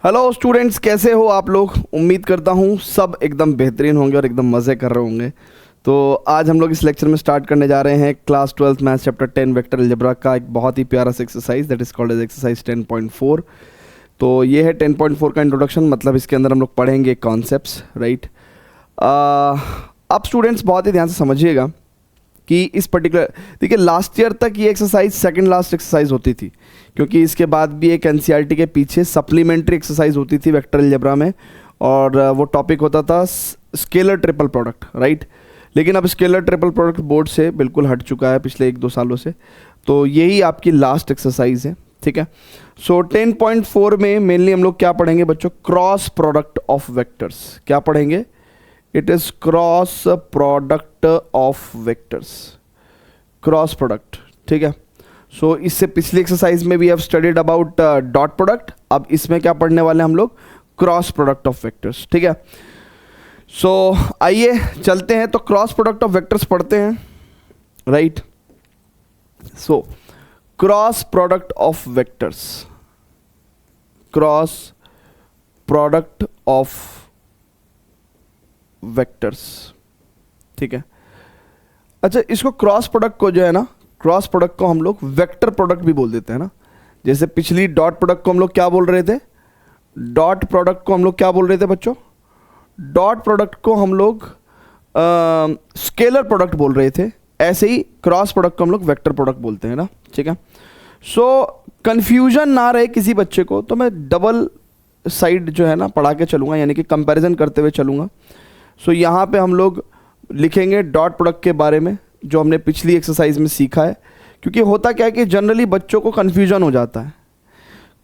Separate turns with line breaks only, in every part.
Hello students, कैसे हो आप लोग। उम्मीद करता हूँ सब एकदम बेहतरीन होंगे और एकदम मज़े कर रहे होंगे। तो आज हम लोग इस लेक्चर में स्टार्ट करने जा रहे हैं class 12 maths chapter 10 vector algebra का एक बहुत ही प्यारा सा exercise that is called as exercise 10.4। तो ये है 10.4 का इंट्रोडक्शन, मतलब इसके अंदर हम लोग पढ़ेंगे कॉन्सेप्ट्स, राइट। अब स्टूडेंट्स बहुत ही ध्यान से समझिएगा कि इस पर्टिकुलर, देखिए लास्ट ईयर तक ये एक्सरसाइज सेकंड लास्ट एक्सरसाइज होती थी, क्योंकि इसके बाद भी एक एनसीईआरटी के पीछे सप्लीमेंट्री एक्सरसाइज होती थी वेक्टर अलजेब्रा में, और वो टॉपिक होता था स्केलर ट्रिपल प्रोडक्ट, राइट। लेकिन अब स्केलर ट्रिपल प्रोडक्ट बोर्ड से बिल्कुल हट चुका है पिछले 1-2 सालों से, तो यही आपकी लास्ट एक्सरसाइज है, ठीक है। सो 10.4 में मेनली हम लोग क्या पढ़ेंगे बच्चों, क्रॉस प्रोडक्ट ऑफ वेक्टर्स। क्या पढ़ेंगे? It is cross product of vectors, cross product, ठीक है। सो इससे पिछली एक्सरसाइज में we have studied about dot product, अब इसमें क्या पढ़ने वाले हैं हम लोग, क्रॉस प्रोडक्ट ऑफ वेक्टर्स, ठीक है। सो आइए चलते हैं, तो क्रॉस प्रोडक्ट ऑफ वेक्टर्स पढ़ते हैं, right. So cross product of vectors, cross product of vectors, ठीक है। अच्छा, इसको क्रॉस प्रोडक्ट को जो है ना, क्रॉस प्रोडक्ट को हम लोग वेक्टर प्रोडक्ट भी बोल देते हैं ना। जैसे पिछली डॉट प्रोडक्ट को हम लोग क्या बोल रहे थे, डॉट प्रोडक्ट को हम लोग क्या बोल रहे थे बच्चों, डॉट प्रोडक्ट को हम लोग स्केलर प्रोडक्ट बोल रहे थे। ऐसे ही क्रॉस प्रोडक्ट को हम लोग वेक्टर प्रोडक्ट बोलते हैं ना, ठीक है। सो कंफ्यूजन ना रहे किसी बच्चे को, तो मैं डबल साइड जो है ना पढ़ा के चलूँगा, यानी कि कंपैरिजन करते हुए चलूँगा। सो यहाँ पे हम लोग लिखेंगे डॉट प्रोडक्ट के बारे में जो हमने पिछली एक्सरसाइज में सीखा है, क्योंकि होता क्या है कि जनरली बच्चों को कन्फ्यूजन हो जाता है।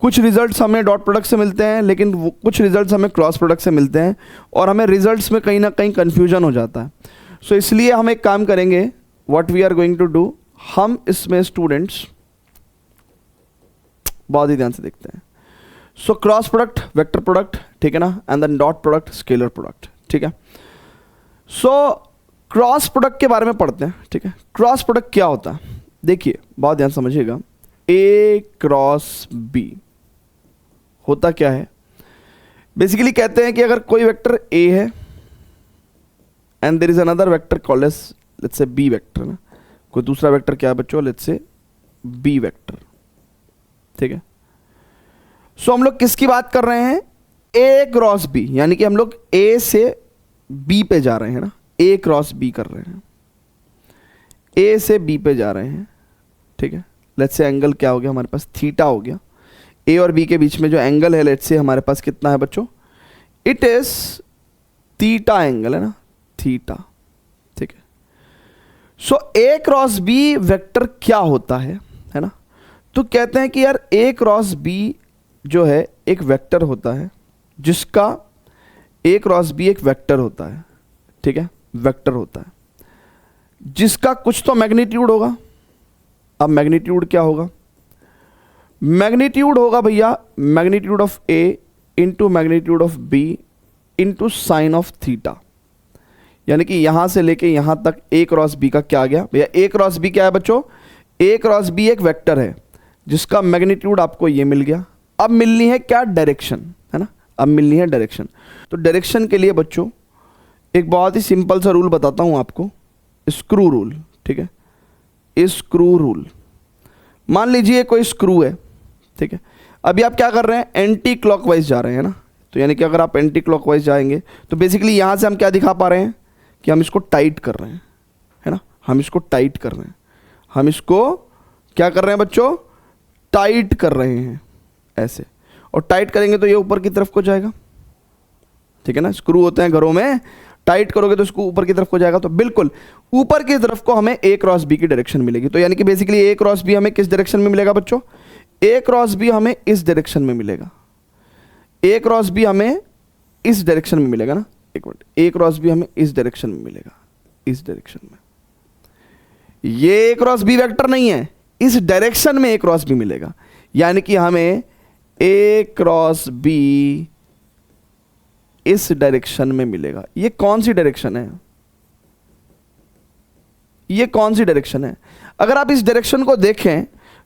कुछ रिजल्ट्स हमें डॉट प्रोडक्ट से मिलते हैं, लेकिन कुछ रिजल्ट्स हमें क्रॉस प्रोडक्ट से मिलते हैं, और हमें रिजल्ट्स में कहीं ना कहीं कन्फ्यूजन हो जाता है। सो इसलिए हम एक काम करेंगे, what we are going to do, हम इसमें स्टूडेंट्स बहुत ही ध्यान से देखते हैं। So cross product vector product, ठीक है ना, and then dot product scalar product, ठीक है। सो क्रॉस प्रोडक्ट के बारे में पढ़ते हैं, ठीक है। क्रॉस प्रोडक्ट क्या होता है, देखिए बहुत ध्यान समझिएगा। ए क्रॉस बी होता क्या है, बेसिकली कहते हैं कि अगर कोई वेक्टर ए है and there is another vector called as let's say B vector ना, कोई दूसरा वेक्टर क्या है बच्चों, लेट्स से बी वेक्टर, ठीक है। सो हम लोग किसकी बात कर रहे हैं, ए क्रॉस बी, यानी कि हम लोग ए से बी पे जा रहे हैं ना, ए क्रॉस बी कर रहे हैं, ए से बी पे जा रहे हैं, ठीक है। लेट्स से एंगल क्या हो गया हमारे पास, थीटा हो गया। ए और बी के बीच में जो एंगल है लेट्स से हमारे पास कितना है बच्चों, इट इज थीटा एंगल है ना, थीटा, ठीक है। So A cross B vector क्या होता है ना, तो कहते हैं कि यार ए क्रॉस बी जो है एक वेक्टर होता है, जिसका ए क्रॉस बी एक वेक्टर होता है, ठीक है, वेक्टर होता है जिसका कुछ तो मैग्नीट्यूड होगा। अब मैग्नीट्यूड क्या होगा, मैग्नीट्यूड होगा भैया magnitude of A into magnitude of B into sine of theta, यानी कि यहां से लेके यहां तक ए क्रॉस बी का क्या आ गया भैया, ए क्रॉस बी क्या है बच्चों, ए क्रॉस बी एक वेक्टर है जिसका मैग्नीट्यूड आपको ये मिल गया। अब मिलनी है क्या, डायरेक्शन, है ना, अब मिलनी है डायरेक्शन। तो डायरेक्शन के लिए बच्चों एक बहुत ही सिंपल सा रूल बताता हूं आपको, स्क्रू रूल, ठीक है। स्क्रू रूल, मान लीजिए कोई स्क्रू है, ठीक है। अभी आप क्या कर रहे हैं, एंटी क्लॉकवाइज जा रहे हैं ना, तो यानी कि अगर आप एंटी क्लॉकवाइज जाएंगे तो बेसिकली यहां से हम क्या दिखा पा रहे हैं कि हम इसको टाइट कर रहे हैं, है ना, हम इसको टाइट कर रहे हैं, हम इसको क्या कर रहे हैं बच्चों, टाइट कर रहे हैं ऐसे, और टाइट करेंगे तो ये ऊपर की तरफ को जाएगा, ठीक है ना। स्क्रू होते हैं घरों में, टाइट करोगे तो इसको ऊपर की तरफ को जाएगा, तो बिल्कुल ऊपर की तरफ को हमें ए क्रॉस बी की डायरेक्शन मिलेगी। तो यानी कि बेसिकली ए क्रॉस बी हमें किस डायरेक्शन में मिलेगा बच्चों, ए क्रॉस बी हमें इस डायरेक्शन में मिलेगा, ए क्रॉस बी हमें इस डायरेक्शन में मिलेगा ना, एक मिनट, ए क्रॉस बी हमें इस डायरेक्शन में मिलेगा, इस डायरेक्शन में। ये ए क्रॉस बी वेक्टर नहीं है, इस डायरेक्शन में ए क्रॉस बी मिलेगा, यानी कि हमें ए क्रॉस बी इस डायरेक्शन में मिलेगा। ये कौन सी डायरेक्शन है, ये कौन सी डायरेक्शन है, अगर आप इस डायरेक्शन को देखें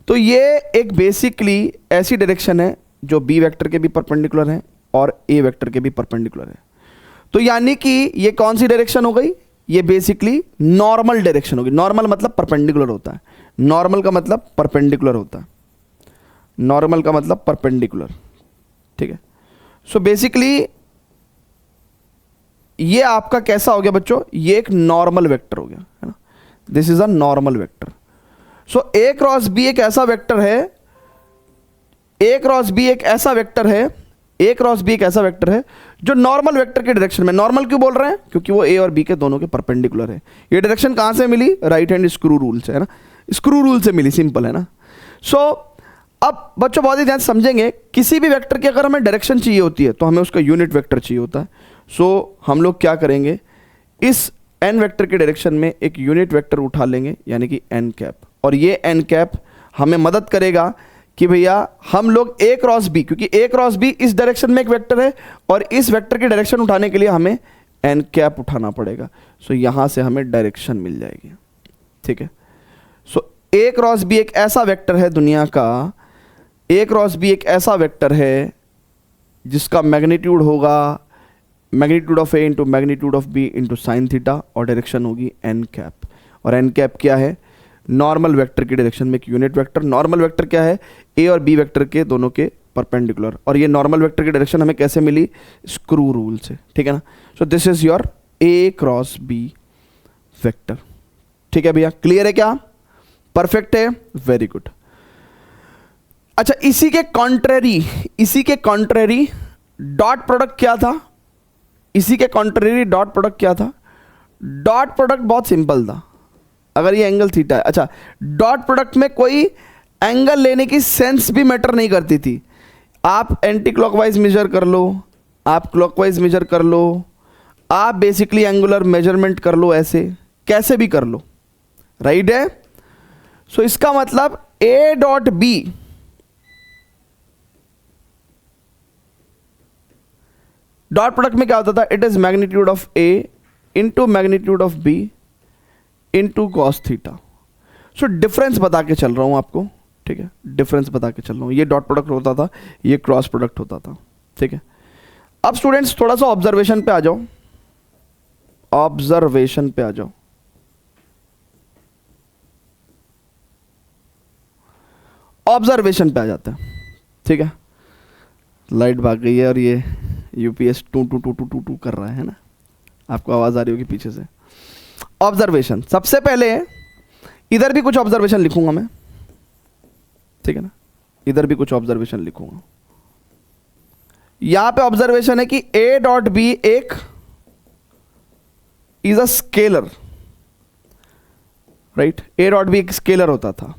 तो ये एक बेसिकली ऐसी डायरेक्शन है जो बी वेक्टर के भी परपेंडिकुलर हैं और ए वेक्टर के भी परपेंडिकुलर है। तो यानी कि ये कौन सी डायरेक्शन हो गई, ये बेसिकली नॉर्मल डायरेक्शन होगी। नॉर्मल मतलब परपेंडिकुलर होता है, नॉर्मल का मतलब परपेंडिकुलर होता है, नॉर्मल का मतलब परपेंडिकुलर, ठीक है। सो बेसिकली ये आपका कैसा हो गया बच्चों, ये एक नॉर्मल वेक्टर हो गया, है ना, this is a normal vector. So A cross B एक ऐसा वेक्टर है, ए क्रॉस बी एक ऐसा वेक्टर है, ए क्रॉस बी एक ऐसा वेक्टर है जो नॉर्मल वेक्टर के डायरेक्शन में, नॉर्मल क्यों बोल रहे हैं, क्योंकि वो ए और बी के दोनों के परपेंडिकुलर है। ये डायरेक्शन कहां से मिली, राइट हैंड स्क्रू रूल से, है ना, स्क्रू रूल से मिली, सिंपल है ना। सो अब बच्चों बहुत ही ध्यान समझेंगे, किसी भी वेक्टर की अगर हमें डायरेक्शन चाहिए होती है तो हमें उसका यूनिट वेक्टर चाहिए होता है। सो हम लोग क्या करेंगे, इस एन वेक्टर के डायरेक्शन में एक यूनिट वेक्टर उठा लेंगे, यानी कि एन कैप, और ये एन कैप हमें मदद करेगा कि भैया हम लोग ए क्रॉस बी, क्योंकि ए क्रॉस बी इस डायरेक्शन में एक वेक्टर है और इस वेक्टर की डायरेक्शन उठाने के लिए हमें एन कैप उठाना पड़ेगा। सो यहां से हमें डायरेक्शन मिल जाएगी, ठीक है। सो ए क्रॉस बी एक ऐसा वेक्टर है दुनिया का, ए क्रॉस बी एक ऐसा वेक्टर है जिसका मैग्नीट्यूड होगा magnitude of A into magnitude of B into sine theta, और डायरेक्शन होगी एन कैप। और एन कैप क्या है, नॉर्मल वेक्टर की डायरेक्शन में एक यूनिट वेक्टर। नॉर्मल वेक्टर क्या है, ए और बी वेक्टर के दोनों के परपेंडिकुलर, और ये नॉर्मल वेक्टर की डायरेक्शन हमें कैसे मिली, स्क्रू रूल से, ठीक है ना। So this is your A cross B vector, ठीक है भैया, क्लियर है क्या, परफेक्ट है, वेरी गुड। अच्छा, इसी के कॉन्ट्रेरी डॉट प्रोडक्ट क्या था, इसी के कॉन्ट्रेरी डॉट प्रोडक्ट क्या था, डॉट प्रोडक्ट बहुत सिंपल था। अगर ये एंगल थीटा है, अच्छा, डॉट प्रोडक्ट में कोई एंगल लेने की सेंस भी मैटर नहीं करती थी। आप एंटी क्लॉकवाइज मेजर कर लो, आप क्लॉकवाइज मेजर कर लो, आप बेसिकली एंगुलर मेजरमेंट कर लो, ऐसे कैसे भी कर लो, राइट है। सो इसका मतलब A dot B dot product में क्या होता था, it is magnitude of A into magnitude of B into cos theta. So difference बता के चल रहा हूं आपको, ठीक है, डिफरेंस बता के चल रहा हूं। ये डॉट प्रोडक्ट होता था, ये क्रॉस प्रोडक्ट होता था, ठीक है। अब स्टूडेंट्स थोड़ा सा ऑब्जर्वेशन पे आ जाओ, ऑब्जर्वेशन पे आ जाओ। ऑब्जर्वेशन पे आ जाते हैं, ठीक है। लाइट भाग गई है और ये यूपीएस टू टू टू टू टू टू कर रहा है ना, आपको आवाज आ रही होगी पीछे से। ऑब्जर्वेशन, सबसे पहले इधर भी कुछ ऑब्जर्वेशन लिखूंगा मैं, ठीक है ना, इधर भी कुछ ऑब्जर्वेशन लिखूंगा। यहां पे ऑब्जर्वेशन है कि ए डॉट बी एक is a scalar, right, A dot B एक स्केलर होता था।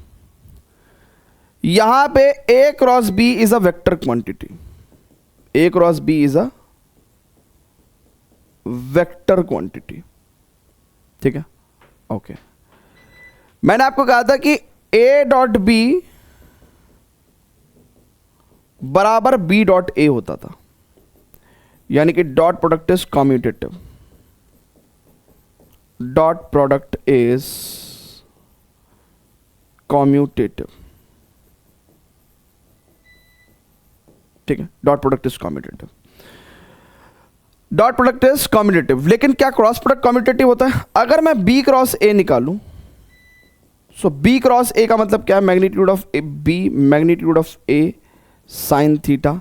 यहां पे A cross B is a vector quantity, A cross B is a vector quantity, ठीक है, ओके। मैंने आपको कहा था कि ए डॉट बी बराबर बी डॉट ए होता था, यानी कि dot product is commutative, dot product is commutative, ठीक है, dot product is commutative, dot product is commutative. लेकिन क्या क्रॉस प्रोडक्ट कम्यूटेटिव होता है, अगर मैं बी क्रॉस ए निकालूं, सो बी क्रॉस ए का मतलब क्या है, magnitude of A B magnitude of A sine theta.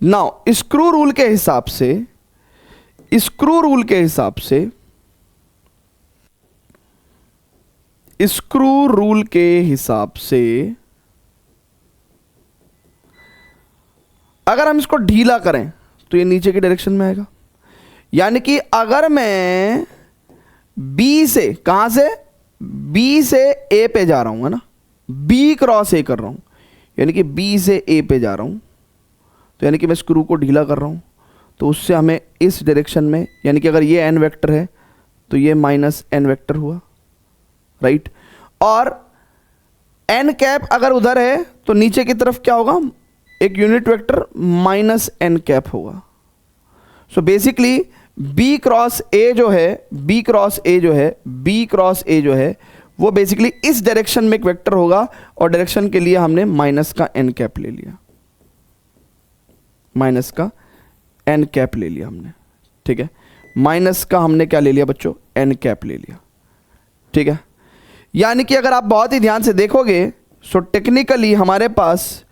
Now screw rule के हिसाब से, स्क्रू रूल के हिसाब से, स्क्रू रूल के हिसाब से अगर हम इसको ढीला करें तो ये नीचे की डायरेक्शन में आएगा। यानी कि अगर मैं बी से, कहां से, बी से ए पे जा रहा हूं, है ना, बी क्रॉस ए कर रहा हूं, यानी कि बी से ए पे जा रहा हूं, तो यानी कि मैं स्क्रू को ढीला कर रहा हूं, तो उससे हमें इस डायरेक्शन में, यानी कि अगर ये एन वेक्टर है तो ये माइनस एन वेक्टर हुआ, राइट। और एन कैप अगर उधर है तो नीचे की तरफ क्या होगा, एक unit vector minus n cap होगा। So basically B cross A जो है, बी क्रॉस ए जो है, बी क्रॉस ए जो है वो बेसिकली इस डायरेक्शन में एक वेक्टर होगा, और डायरेक्शन के लिए हमने माइनस का एन कैप ले लिया, माइनस का एन कैप ले लिया हमने, ठीक है। माइनस का हमने क्या ले लिया बच्चों, एन कैप ले लिया, ठीक है। यानी कि अगर आप बहुत ही ध्यान से देखोगे सो टेक्निकली हमारे पास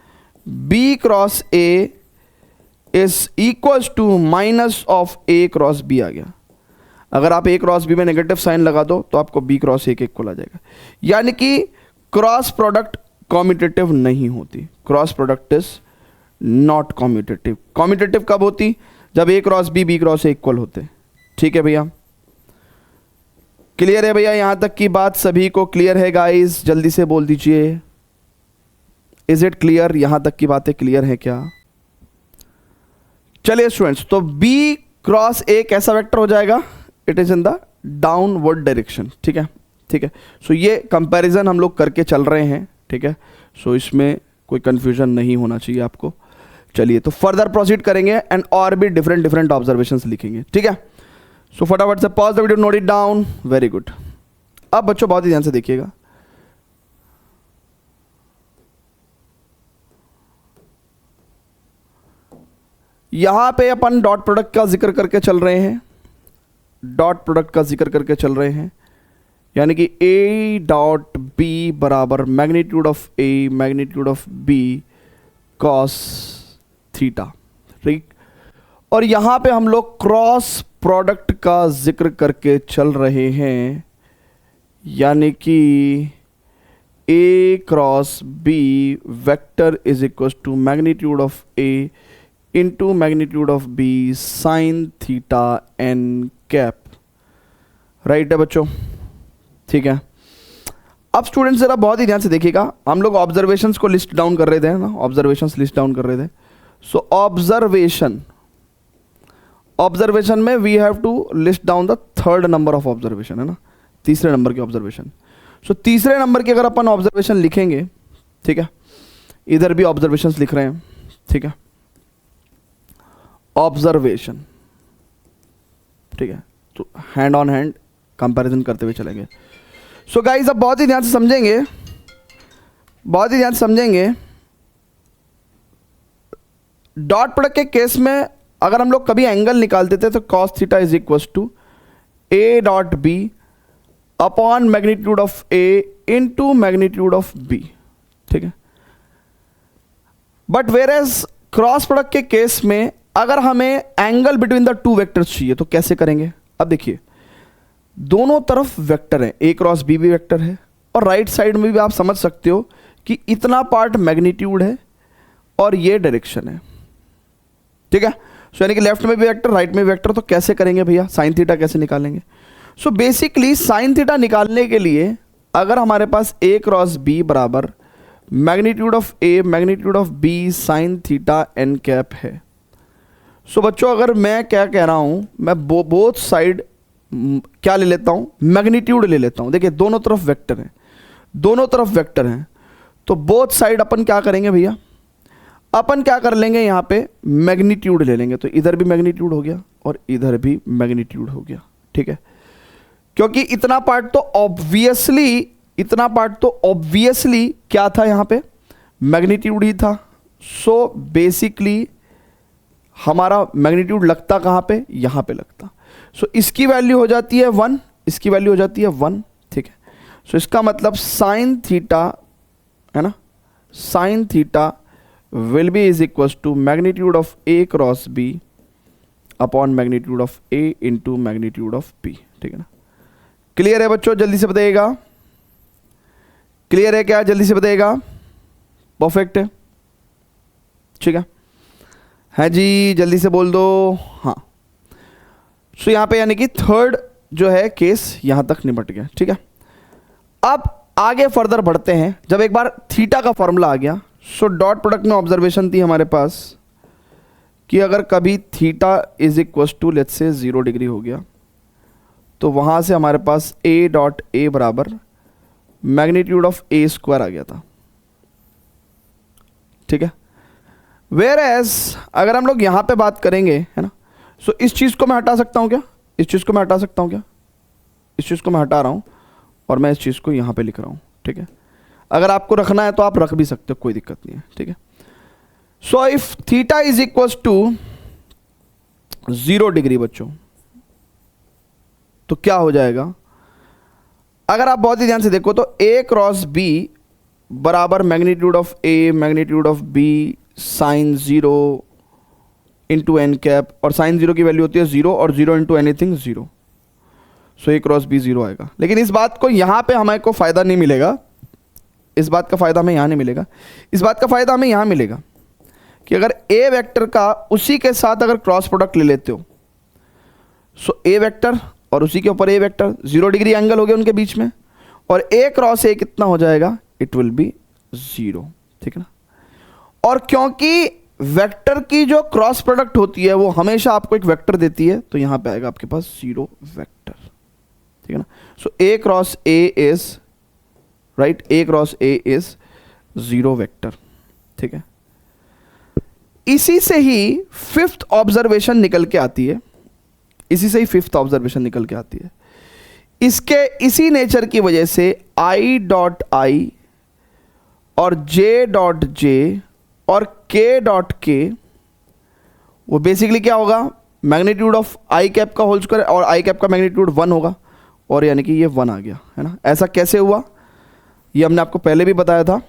B cross A is equals to minus of A cross B आ गया। अगर आप ए क्रॉस बी में नेगेटिव साइन लगा दो तो आपको बी क्रॉस ए के इक्वल आ जाएगा। यानी कि क्रॉस प्रोडक्ट कॉम्यूटेटिव नहीं होती, cross product is not commutative. Commutative कब होती, जब A cross B cross A equal होते, ठीक है भैया। क्लियर है भैया, यहां तक की बात सभी को क्लियर है गाइस, जल्दी से बोल दीजिए इज इट क्लियर, यहां तक की बातें क्लियर है क्या? चलिए स्टूडेंट्स, तो बी क्रॉस ए कैसा वेक्टर हो जाएगा, it is in the downward direction, ठीक है, ठीक है। सो ये कंपैरिजन हम लोग करके चल रहे हैं, ठीक है। सो इसमें कोई कंफ्यूजन नहीं होना चाहिए आपको। चलिए तो फर्दर प्रोसीड करेंगे एंड और भी डिफरेंट ऑब्जर्वेशंस लिखेंगे, ठीक है। सो फटाफट से pause the video, note it down, very good. अब बच्चों बहुत ही ध्यान से देखिएगा, यहां पे अपन डॉट प्रोडक्ट का जिक्र करके चल रहे हैं, डॉट प्रोडक्ट का जिक्र करके चल रहे हैं। यानी कि ए डॉट बी बराबर magnitude of A magnitude of B cos theta, ठीक। और यहां पे हम लोग क्रॉस प्रोडक्ट का जिक्र करके चल रहे हैं, यानी कि A cross B vector is equal to magnitude of A into magnitude of B sine theta N cap, right है बच्चों, ठीक है। अब स्टूडेंट्स जरा बहुत ही ध्यान से देखिएगा, हम लोग ऑब्जर्वेशंस को लिस्ट डाउन कर रहे थे ना, ऑब्जर्वेशंस लिस्ट डाउन कर रहे थे। सो ऑब्जर्वेशन में we have to list down the third number of observation, है ना, तीसरे नंबर की ऑब्जर्वेशन। सो तीसरे नंबर की अगर अपन ऑब्जर्वेशन लिखेंगे, ठीक है, इधर भी ऑब्जर्वेशंस लिख रहे हैं, ठीक है, ऑब्जर्वेशन, ठीक है। तो हैंड ऑन हैंड कंपैरिजन करते हुए चलेंगे। सो गाइस अब बहुत ही ध्यान से समझेंगे, बहुत ही ध्यान से समझेंगे। डॉट प्रोडक्ट के केस में अगर हम लोग कभी एंगल निकालते थे तो cos theta is equal to A dot B upon magnitude of A into magnitude of B, ठीक है। But whereas cross product के केस में अगर हमें angle between the two vectors चाहिए तो कैसे करेंगे? अब देखिए दोनों तरफ वेक्टर है, ए क्रॉस बी भी वेक्टर है, और राइट साइड में भी आप समझ सकते हो कि इतना पार्ट मैग्नीट्यूड है और ये डायरेक्शन है, ठीक है। सो यानी कि लेफ्ट में भी वेक्टर राइट में भी वेक्टर, तो कैसे करेंगे भैया, साइन थीटा कैसे निकालेंगे? सो बेसिकली साइन थीटा निकालने के लिए अगर हमारे पास ए क्रॉस बी बराबर magnitude of A magnitude of B sine theta N cap है। सो बच्चों अगर मैं क्या कह रहा हूं, मैं बोथ साइड क्या ले लेता हूं, मैग्नीट्यूड ले लेता हूं। देखिए दोनों तरफ वेक्टर हैं, दोनों तरफ वेक्टर हैं, तो बोथ साइड अपन क्या करेंगे भैया, अपन क्या कर लेंगे, यहां पे मैग्नीट्यूड ले लेंगे। तो इधर भी मैग्नीट्यूड हो गया और इधर भी मैग्नीट्यूड हो गया, ठीक है। क्योंकि इतना पार्ट तो ऑब्वियसली क्या था, यहां पे मैग्नीट्यूड ही था। सो बेसिकली हमारा मैग्नीट्यूड लगता कहां पे, यहां पे लगता। सो इसकी वैल्यू हो जाती है 1, इसकी वैल्यू हो जाती है 1, ठीक है। सो इसका मतलब साइन थीटा, है ना, sine theta will be is equal to magnitude of A cross B upon magnitude of A into magnitude of B, ठीक है ना। क्लियर है बच्चों, जल्दी से बताइएगा, क्लियर है क्या, जल्दी से बताइएगा, परफेक्ट है, ठीक है जी, जल्दी से बोल दो हाँ। सो यहां पे यानी कि थर्ड जो है केस यहां तक निपट गया, ठीक है। अब आगे फर्दर बढ़ते हैं। जब एक बार थीटा का फॉर्मूला आ गया, सो डॉट प्रोडक्ट में ऑब्जर्वेशन थी हमारे पास कि अगर कभी theta is equal to let's say 0 degree हो गया तो वहां से हमारे पास ए डॉट ए बराबर मैग्नीट्यूड ऑफ ए स्क्वायर आ गया था, ठीक है। वेयर एज अगर हम लोग यहां पे बात करेंगे, है ना, सो इस चीज को मैं हटा सकता हूं क्या, इस चीज को मैं हटा सकता हूं क्या, इस चीज को मैं हटा रहा हूं और मैं इस चीज को यहां पे लिख रहा हूं, ठीक है। अगर आपको रखना है तो आप रख भी सकते हो, कोई दिक्कत नहीं है, ठीक है। So if theta is equal to 0 degree बच्चों, तो क्या हो जाएगा? अगर आप बहुत ही ध्यान से देखो तो a क्रॉस b बराबर magnitude of a magnitude of b sine 0 into N cap, और साइन 0 की वैल्यू होती है 0 और 0 into anything 0। So a cross b 0 आएगा। लेकिन इस बात को यहां पे हमें को फायदा नहीं मिलेगा, इस बात का फायदा हमें यहां नहीं मिलेगा, इस बात का फायदा हमें यहां मिलेगा कि अगर a वेक्टर का उसी के साथ अगर क्रॉस प्रोडक्ट ले लेते हो, सो a वेक्टर और उसी के ऊपर a वेक्टर, 0 डिग्री एंगल हो गया उनके बीच में, और a क्रॉस a कितना हो जाएगा? इट विल बी 0, ठीक है ना। और क्योंकि वेक्टर की जो क्रॉस प्रोडक्ट होती है वो हमेशा आपको एक वेक्टर देती है, तो यहां पे आएगा आपके पास 0 वेक्टर, ठीक है ना। सो a cross a is right, a cross a is 0 vector, ठीक है। इसी से ही फिफ्थ ऑब्जर्वेशन निकल के आती है, इसी से ही फिफ्थ ऑब्जर्वेशन निकल के आती है। इसके इसी नेचर की वजह से i डॉट i और j डॉट j और k डॉट k वो बेसिकली क्या होगा? मैग्नीट्यूड ऑफ i कैप का होल स्क्वायर, और i कैप का मैग्नीट्यूड 1 होगा, और यानी कि ये 1 आ गया, है ना। ऐसा कैसे हुआ? ये हमने आपको पहले भी बताया था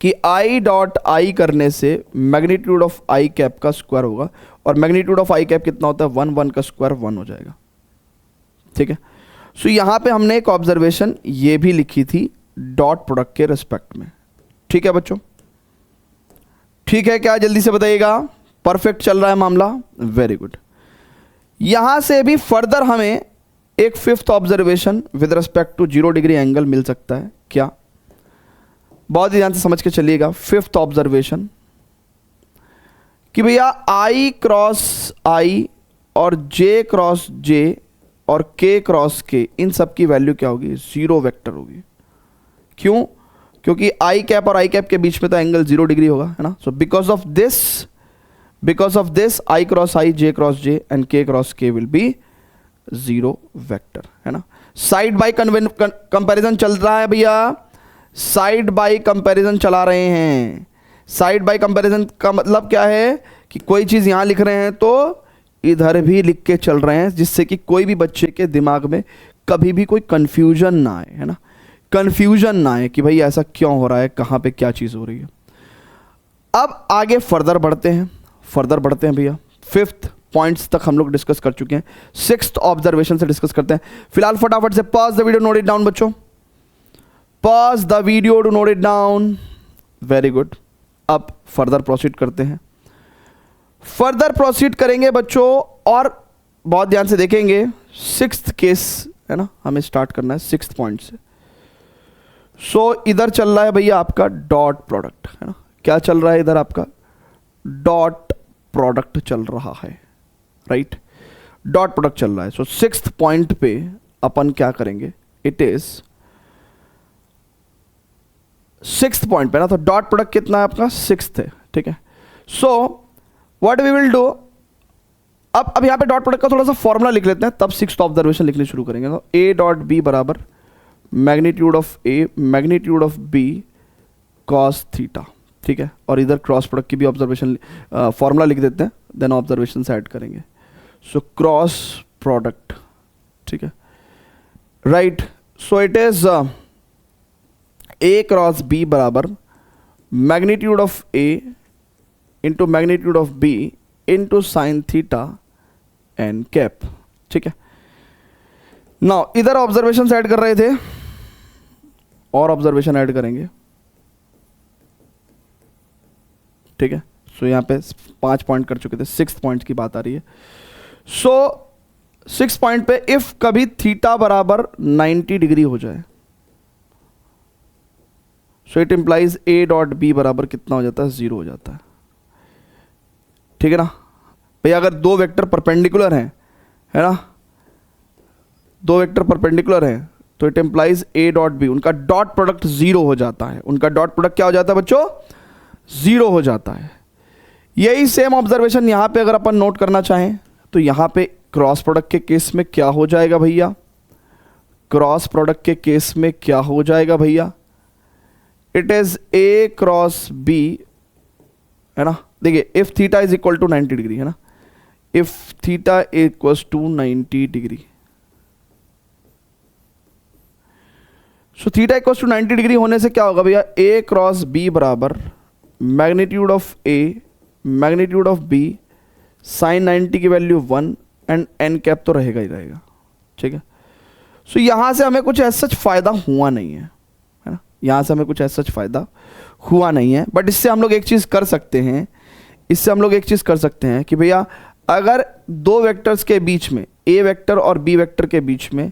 कि i डॉट i करने से मैग्नीट्यूड ऑफ i कैप का स्क्वायर होगा, और मैग्नीट्यूड ऑफ i कैप कितना होता है? 1, 1 का स्क्वायर 1 हो जाएगा, ठीक है। सो यहां पे हमने एक ऑब्जर्वेशन ये भी लिखी थी डॉट प्रोडक्ट के रिस्पेक्ट में, ठीक है बच्चों? ठीक है क्या? जल्दी से बताइएगा। परफेक्ट चल रहा है मामला, वेरी गुड। यहां से भी फर्दर हमें एक fifth observation with respect to 0 degree angle मिल सकता है। क्या? बहुत ही ध्यान से समझ के चलिएगा। फिफ्थ ऑब्जर्वेशन कि भैया i क्रॉस i और j क्रॉस j और k क्रॉस k, इन सब की वैल्यू क्या होगी? 0 वेक्टर होगी। क्यों? क्योंकि i कैप और i कैप के बीच में तो एंगल 0 डिग्री होगा, है ना। So because of this i cross i, j cross j and k cross k will be 0 vector, है ना। साइड बाय कंपैरिजन चल रहा है भैया, साइड बाय कंपैरिजन चला रहे हैं। साइड बाय कंपैरिजन का मतलब क्या है कि कोई चीज़ यहाँ लिख रहे हैं तो इधर भी लिख के चल रहे हैं, जिससे कि कोई भी बच्चे के दिमाग में कभी भी कोई कंफ्यूजन ना आए, है ना। कंफ्यूजन ना आए कि भाई ऐसा क्यों हो रहा है, कहाँ पे क्या चीज़ हो रही है। अब आगे फर्दर बढ़ते हैं भैया। फिफ्थ पॉइंट्स तक हम लोग डिस्कस कर चुके हैं, सिक्स्थ ऑब्जर्वेशन से डिस्कस करते हैं। फिलहाल फटाफट से pause the video, note it down बच्चों, pause the video to note it down, very good. अब फर्दर प्रोसीड करते हैं। फर्दर प्रोसीड करेंगे बच्चों, और बहुत ध्यान से देखेंगे। सिक्स्थ केस है ना, हमें स्टार्ट करना है सिक्स्थ पॉइंट से। सो इधर चल रहा है भैया आपका डॉट प्रोडक्ट, है ना। क्या चल रहा है इधर? आपका डॉट प्रोडक्ट चल रहा है, राइट। डॉट प्रोडक्ट चल रहा है। सो सिक्स्थ पॉइंट पे अपन क्या करेंगे? इट इज सिक्स्थ पॉइंट पे ना, तो डॉट प्रोडक्ट कितना है आपका? सिक्स्थ है, ठीक है। So what we will do, अब यहां पे डॉट प्रोडक्ट का थोड़ा सा फॉर्मूला लिख लेते हैं, तब सिक्स्थ ऑब्जर्वेशन लिखनी शुरू करेंगे। तो ए डॉट बी बराबर magnitude of A magnitude of B cos theta, ठीक है। और इधर क्रॉस प्रोडक्ट की भी ऑब्जर्वेशन फॉर्मूला लिख देते हैं, देन ऑब्जर्वेशन से ऐड करेंगे। सो क्रॉस प्रोडक्ट, ठीक है, right. So it is A cross B बराबर magnitude of A into magnitude of B into sine theta N cap, ठीक है। नाउ इधर ऑब्जर्वेशन ऐड कर रहे थे, और ऑब्जर्वेशन ऐड करेंगे, ठीक है। सो यहाँ पे 5 पॉइंट कर चुके थे, सिक्स्थ पॉइंट की बात आ रही है। सो सिक्स पॉइंट पे इफ कभी थीटा बराबर 90 डिग्री हो जाए, so it implies A dot B बराबर कितना हो जाता है? 0 हो जाता है, ठीक है ना भैया। अगर दो वेक्टर परपेंडिकुलर हैं, है ना, दो वेक्टर परपेंडिकुलर हैं, तो it implies A dot B, उनका डॉट प्रोडक्ट 0 हो जाता है। उनका डॉट प्रोडक्ट क्या हो जाता है बच्चों? 0 हो जाता है। यही सेम ऑब्जर्वेशन यहां पे अगर अपन नोट करना चाहें, तो यहां पे क्रॉस प्रोडक्ट के केस में क्या हो जाएगा भैया? क्रॉस प्रोडक्ट के केस में क्या हो जाएगा भैया? It is A cross B है ना। देखिए if theta is equal to 90 degree, है ना, if theta equals to 90 degree, so theta equals to 90 degree होने से क्या होगा भैया, ए क्रॉस बी बराबर magnitude of A magnitude of B sine 90 की वैल्यू 1 एंड एन कैप तो रहेगा ही रहेगा, ठीक है। सो यहां से हमें कुछ ऐसा सच फायदा हुआ नहीं है ना, यहां से हमें कुछ ऐसा सच फायदा हुआ नहीं है, बट इससे हम लोग एक चीज कर सकते हैं, इससे हम लोग एक चीज कर सकते हैं कि भैया अगर दो वेक्टर्स के बीच में, ए वेक्टर और बी वेक्टर के बीच में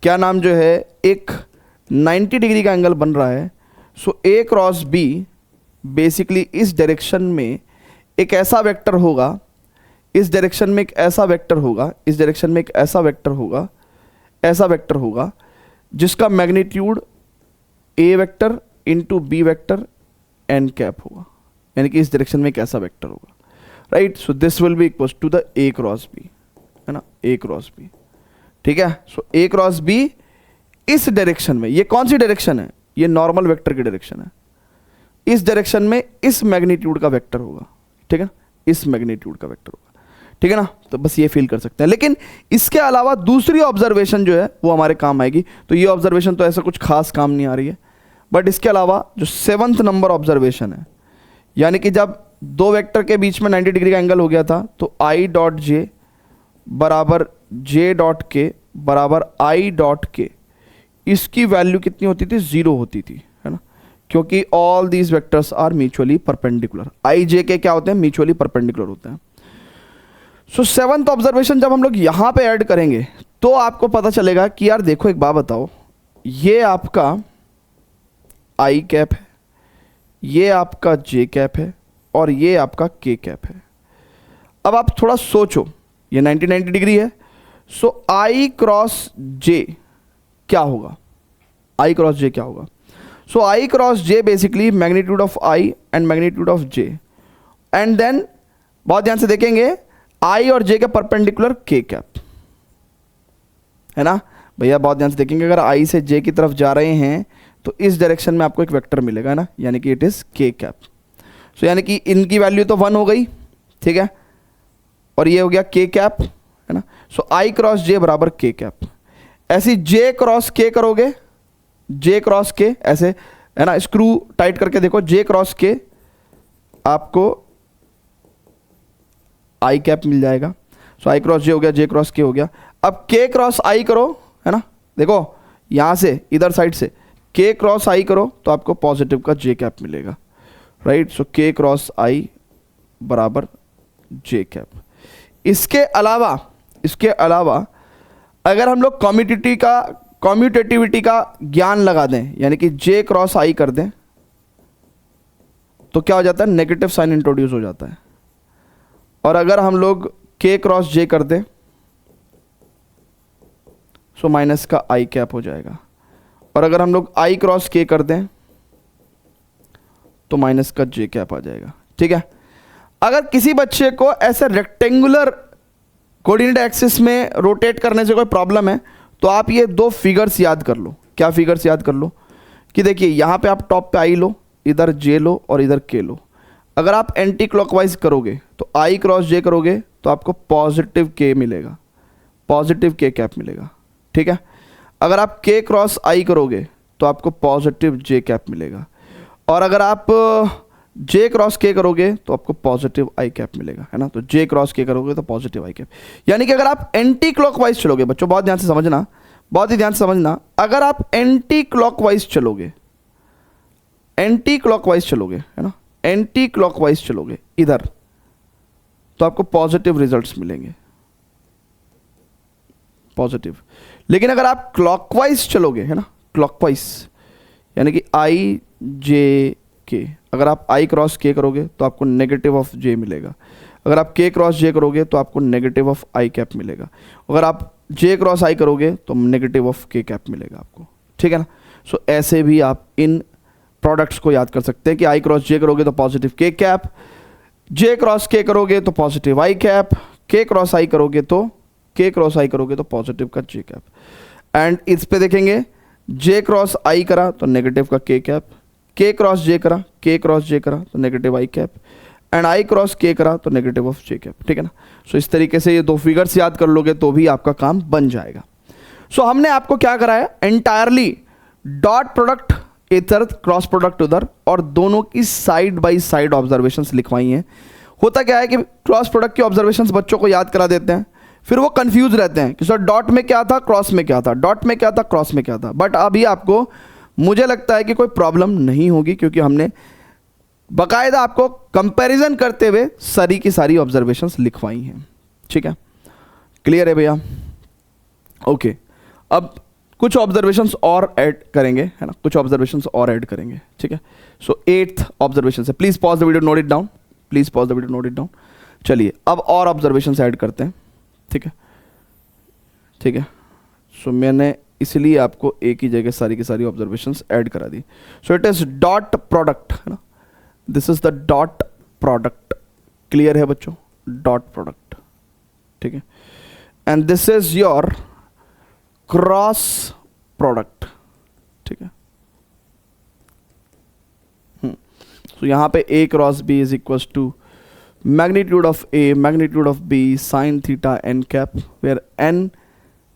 क्या नाम जो है एक 90 डिग्री का एंगल बन रहा है, so A cross B basically इस डायरेक्शन में एक ऐसा वेक्टर होगा, इस डायरेक्शन में एक ऐसा वेक्टर होगा, इस डायरेक्शन में एक ऐसा वेक्टर होगा, ऐसा वेक्टर होगा जिसका magnitude A vector into B vector N cap होगा, यानी कि इस डायरेक्शन में एक ऐसा वेक्टर होगा, right. So this will be equals to the A cross B, है ना, ए क्रॉस बी, ठीक है। सो ए क्रॉस बी इस डायरेक्शन में, ये कौन सी डायरेक्शन है, ये नॉर्मल वेक्टर की डायरेक्शन है, इस डायरेक्शन में इस मैग्नीट्यूड का वेक्टर होगा, ठीक है ना, इस मैग्नीट्यूड का वेक्टर होगा, ठीक है ना। तो बस ये फील कर सकते हैं, लेकिन इसके अलावा दूसरी ऑब्जर्वेशन जो है वो हमारे काम आएगी। तो ये ऑब्जर्वेशन तो ऐसा कुछ खास काम नहीं आ रही है, बट इसके अलावा जो 7th नंबर ऑब्जर्वेशन है, यानी कि जब दो वेक्टर के बीच में 90 डिग्री का एंगल हो गया था तो आई डॉट जे बराबर जे डॉट के बराबर आई डॉट के, इसकी वैल्यू कितनी होती थी, 0 होती थी, है ना, क्योंकि all these vectors are mutually perpendicular. I J K क्या होते हैं, म्यूचुअली परपेंडिकुलर होते हैं। सो 7th ऑब्जर्वेशन जब हम लोग यहां पे ऐड करेंगे तो आपको पता चलेगा कि यार देखो एक बात बताओ, ये आपका आई कैप है, ये आपका जे कैप है और ये आपका के कैप है। अब आप थोड़ा सोचो, ये 90 डिग्री है, सो आई क्रॉस जे क्या होगा, आई क्रॉस जे क्या होगा, so I cross J basically magnitude of I and magnitude of J, and then बहुत ध्यान से देखेंगे आई और जे के परपेंडिकुलर के कैप, है ना भैया, बहुत ध्यान से देखेंगे, अगर आई से जे की तरफ जा रहे हैं तो इस डायरेक्शन में आपको एक वेक्टर मिलेगा, है ना, यानी कि इट इज के कैप। सो यानी कि इनकी वैल्यू तो 1 हो गई, ठीक है, और ये हो गया के कैप, है ना। सो आई क्रॉस जे बराबर के कैप। ऐसी जे क्रॉस के करोगे, जे क्रॉस के ऐसे, है ना, स्क्रू टाइट करके देखो, जे क्रॉस के आपको आई कैप मिल जाएगा। सो आई क्रॉस जे हो गया, जे क्रॉस के हो गया। अब के क्रॉस आई करो, है ना, देखो यहां से इधर साइड से के क्रॉस आई करो तो आपको पॉजिटिव का जे कैप मिलेगा, राइट। सो के क्रॉस आई बराबर जे कैप। इसके अलावा अगर हम लोग कम्यूटेटिविटी का ज्ञान लगा दें, यानी कि जे क्रॉस आई कर दें, तो क्या हो जाता है, नेगेटिव साइन इंट्रोड्यूस हो जाता है। और अगर हम लोग के क्रॉस जे कर दें सो माइनस का आई कैप हो जाएगा, और अगर हम लोग आई क्रॉस के कर दें तो माइनस का जे कैप आ जाएगा, ठीक है। अगर किसी बच्चे को ऐसे रेक्टेंगुलर कोऑर्डिनेट एक्सिस में रोटेट करने से कोई प्रॉब्लम है तो आप ये दो फिगर्स याद कर लो। क्या फिगर्स याद कर लो कि देखिए यहां पे आप टॉप पे आई लो, इधर जे लो और इधर के लो। अगर आप एंटी क्लॉकवाइज करोगे तो आई क्रॉस जे करोगे तो आपको पॉजिटिव के मिलेगा, पॉजिटिव के कैप मिलेगा, ठीक है। अगर आप के क्रॉस आई करोगे तो आपको पॉजिटिव जे कैप मिलेगा, और अगर आप जे क्रॉस के करोगे तो आपको पॉजिटिव आई कैप मिलेगा, है ना। तो जे क्रॉस के करोगे तो पॉजिटिव आई कैप, यानी कि अगर आप एंटी क्लॉकवाइज चलोगे, बच्चों बहुत ध्यान से समझना, बहुत ही ध्यान से समझना, अगर आप एंटी क्लॉकवाइज चलोगे, एंटी क्लॉकवाइज चलोगे, है ना, एंटी क्लॉकवाइज चलोगे इधर, तो आपको पॉजिटिव रिजल्ट्स मिलेंगे, पॉजिटिव। लेकिन अगर आप क्लॉकवाइज चलोगे, है ना, क्लॉकवाइज यानी कि आई जे के, अगर आप आई क्रॉस के करोगे तो आपको नेगेटिव ऑफ जे मिलेगा, अगर आप के क्रॉस जे करोगे तो आपको नेगेटिव ऑफ आई कैप मिलेगा, अगर आप जे क्रॉस आई करोगे तो नेगेटिव ऑफ के कैप मिलेगा आपको, ठीक है ना। सो ऐसे भी आप इन प्रोडक्ट्स को याद कर सकते हैं कि आई क्रॉस जे करोगे तो पॉजिटिव के कैप, जे क्रॉस के करोगे तो पॉजिटिव आई कैप, के क्रॉस आई करोगे तो पॉजिटिव का जे कैप। एंड इस पे देखेंगे जे क्रॉस आई करा तो नेगेटिव का के कैप, के क्रॉस जे करा तो negative I cap, and I cross के करा तो नेगेटिव ऑफ जे कैप, ठीक है ना। सो इस तरीके से ये दो फिगर्स याद कर लोगे तो भी आपका काम बन जाएगा। सो हमने आपको क्या कराया, एंटायरली डॉट प्रोडक्ट इधर, क्रॉस प्रोडक्ट उधर, और दोनों की साइड बाय साइड ऑब्जर्वेशंस लिखवाई हैं। होता क्या है कि क्रॉस प्रोडक्ट की ऑब्जर्वेशंस बच्चों को याद करा देते हैं, फिर वो कंफ्यूज रहते हैं कि सर डॉट में क्या था, क्रॉस में क्या था, डॉट में क्या था, क्रॉस में क्या था। बट अभी आपको मुझे लगता है कि कोई प्रॉब्लम नहीं होगी, क्योंकि हमने बाकायदा आपको कंपैरिजन करते हुए सारी की सारी ऑब्जर्वेशंस लिखवाई हैं, ठीक है। क्लियर है भैया? ओके, अब कुछ ऑब्जर्वेशंस और ऐड करेंगे, है ना, कुछ ऑब्जर्वेशंस और ऐड करेंगे, ठीक है। सो 8th ऑब्जर्वेशन है, please pause the video, note it down, please pause the video, note it down. चलिए अब और ऑब्जर्वेशंस ऐड करते हैं, ठीक है, ठीक है। सो मैंने इसलिए आपको एक ही जगह सारी की सारी ऑब्जर्वेशंस ऐड करा दी। So it is dot product, है ना, this is the dot product. Clear है बच्चों? डॉट प्रोडक्ट, ठीक है। And this is your cross product, ठीक है। तो यहां पे a cross b is equals to magnitude of a magnitude of b sine theta n cap, where n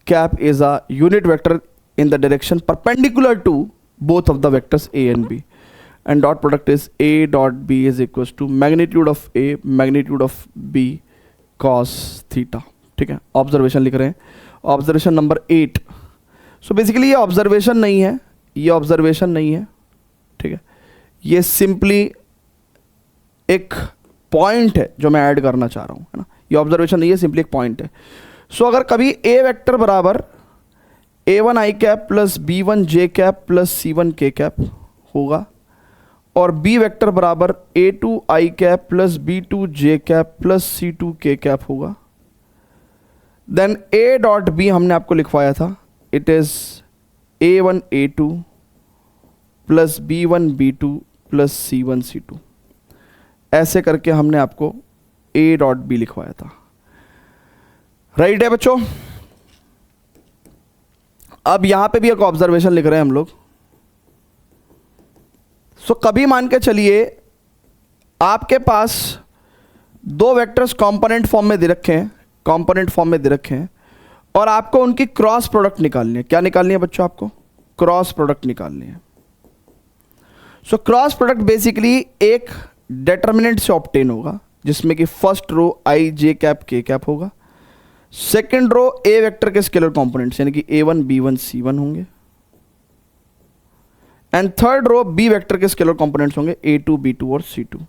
cap is a unit vector in the direction perpendicular to both of the vectors a and b, and dot product is a dot b is equals to magnitude of a magnitude of b cos theta, ठीक है। Observation लिख रहे हैं, observation number 8। So basically ये observation नहीं है, ये observation नहीं है, ठीक है, ये सिंपली एक पॉइंट है जो मैं ऐड करना चाह रहा हूँ, है ना। ये ऑब्जर्वेशन नहीं है, सिंपली एक पॉइंट है। सो अगर कभी a वेक्टर बराबर a1 i cap plus b1 j cap plus c1 k cap होगा, और b वेक्टर बराबर a2 i cap plus b2 j cap plus c2 k cap होगा, देन a डॉट b हमने आपको लिखवाया था, it is a1 a2 plus b1 b2 plus c1 c2। ऐसे करके हमने आपको a डॉट b लिखवाया था, राइट है बच्चों। अब यहां पे भी एक ऑब्जर्वेशन लिख रहे हैं हम लोग। सो कभी मान के चलिए आपके पास दो वेक्टर्स कंपोनेंट फॉर्म में दे रखे हैं, कंपोनेंट फॉर्म में दे रखे हैं, और आपको उनकी क्रॉस प्रोडक्ट निकालनी है। क्या निकालनी है बच्चों? आपको क्रॉस प्रोडक्ट निकालनी है। सो क्रॉस प्रोडक्ट बेसिकली एक डिटर्मिनेंट से ऑब्टेन होगा, जिसमें कि first row I J cap K cap होगा, सेकेंड रो ए वेक्टर के स्केलर कंपोनेंट्स यानी कि a1 b1 c1 होंगे, and third row B vector के स्केलर कंपोनेंट्स होंगे a2 b2 और c2।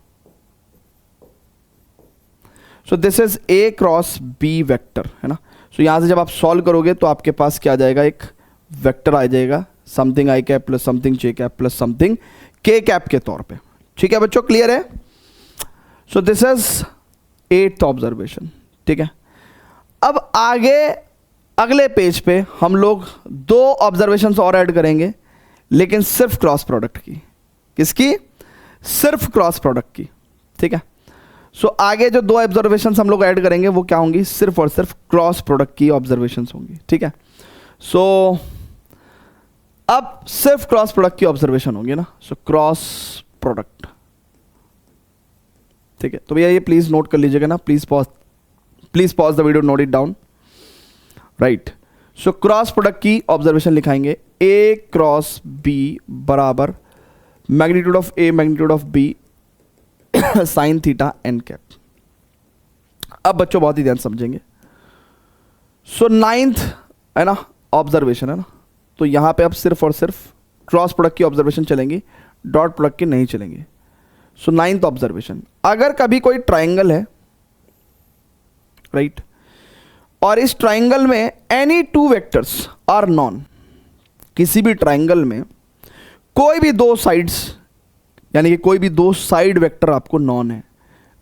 So this is a cross b vector, है ना। सो यहां से जब आप सॉल्व करोगे तो आपके पास क्या आ जाएगा, एक वेक्टर आ जाएगा, something i cap plus something j cap plus something k cap के तौर पे, ठीक है बच्चों। क्लियर है? So this is 8th observation, ठीक है। अब आगे अगले पेज पे हम लोग दो ऑब्जर्वेशंस और ऐड करेंगे, लेकिन सिर्फ क्रॉस प्रोडक्ट की। किसकी? सिर्फ क्रॉस प्रोडक्ट की, ठीक है। सो आगे जो दो ऑब्जर्वेशंस हम लोग ऐड करेंगे वो क्या होंगी? सिर्फ और सिर्फ क्रॉस प्रोडक्ट की ऑब्जर्वेशंस होंगी, ठीक है। सो अब सिर्फ क्रॉस प्रोडक्ट की ऑब्जर्वेशन होगी ना। सो क्रॉस प्रोडक्ट, ठीक है। तो भैया ये प्लीज नोट कर लीजिएगा ना, please pause the video, note it down, right. So cross product की ऑब्जर्वेशन लिखाएंगे, a क्रॉस b बराबर magnitude of a magnitude of b sine theta n cap. अब बच्चों बहुत ही ध्यान समझेंगे। सो 9th है ना ऑब्जर्वेशन, है ना। तो यहां पे अब सिर्फ और सिर्फ क्रॉस प्रोडक्ट की ऑब्जर्वेशन चलेंगी, डॉट प्रोडक्ट की नहीं चलेंगी। सो 9th ऑब्जर्वेशन, अगर कभी कोई ट्राइंगल है, राइट, और इस ट्राइंगल में any two vectors are non, किसी भी ट्राइंगल में कोई भी दो साइड्स यानी कि कोई भी दो साइड वेक्टर आपको नॉन है।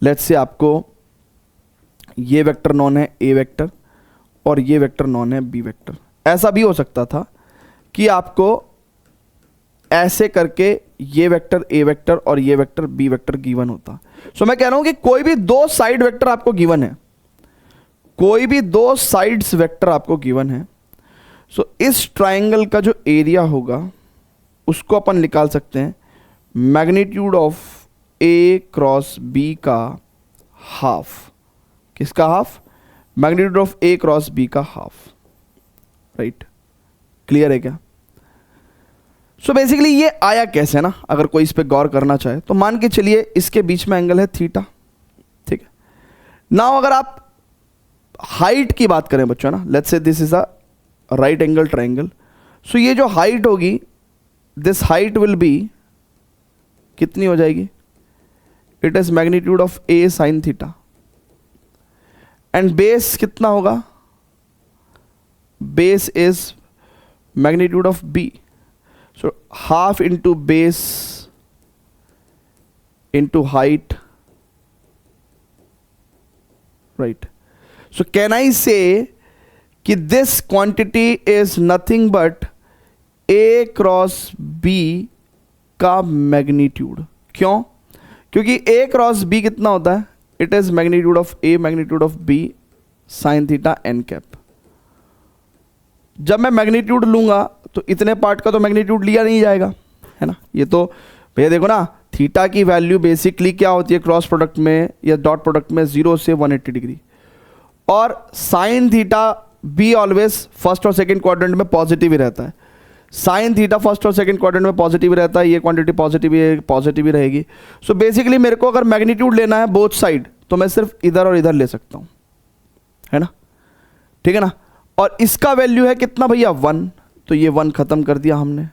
लेट्स से आपको ये वेक्टर नॉन है ए वेक्टर और ये वेक्टर नॉन है बी वेक्टर। ऐसा भी हो सकता था कि आपको ऐसे करके ये वेक्टर ए वेक्टर और ये वेक्टर बी वेक्टर गिवन होता। सो मैं कह रहा हूं कि कोई भी दो साइड वेक्टर आपको गिवन है, कोई भी दो साइड्स वेक्टर आपको गिवन है। सो इस ट्राइंगल का जो एरिया होगा उसको अपन निकाल सकते हैं magnitude of A cross B का हाफ, किसका half? Magnitude of A cross B का हाफ, राइट? क्लियर है क्या? सो बेसिकली ये आया कैसे ना, अगर कोई इस पे गौर करना चाहे तो मान के चलिए इसके बीच में एंगल है थीटा, ठीक है। नाउ अगर आप हाइट की बात करें बच्चों ना, let's say this is a right angle triangle, so ये जो हाइट होगी, दिस हाइट विल बी कितनी हो जाएगी? It is magnitude of A sine theta, and base कितना होगा? Base is magnitude of B, so half into base into height, right? सो can I say कि this quantity is nothing but A cross B का magnitude. क्यों? क्योंकि A cross B कितना होता है? It is magnitude of A magnitude of B sine theta N cap. जब मैं मैग्नीट्यूड लूंगा तो इतने पार्ट का तो मैग्नीट्यूड लिया नहीं जाएगा, है ना? ये तो भैया देखो ना, थीटा की वैल्यू बेसिकली क्या होती है क्रॉस प्रोडक्ट में या डॉट प्रोडक्ट में? 0 से 180 डिग्री। और sine theta be always first और सेकंड क्वाड्रेंट में पॉजिटिव ही रहता है। साइन थीटा फर्स्ट और सेकंड क्वाड्रेंट में पॉजिटिव रहता है, ये क्वांटिटी पॉजिटिव ही रहेगी। सो बेसिकली मेरे को अगर मैग्नीट्यूड लेना है बोथ साइड तो मैं सिर्फ इधर और इधर ले सकता हूं, है ना? ठीक है ना? और इसका वैल्यू है कितना भैया? 1, तो ये 1 खत्म कर दिया हमने।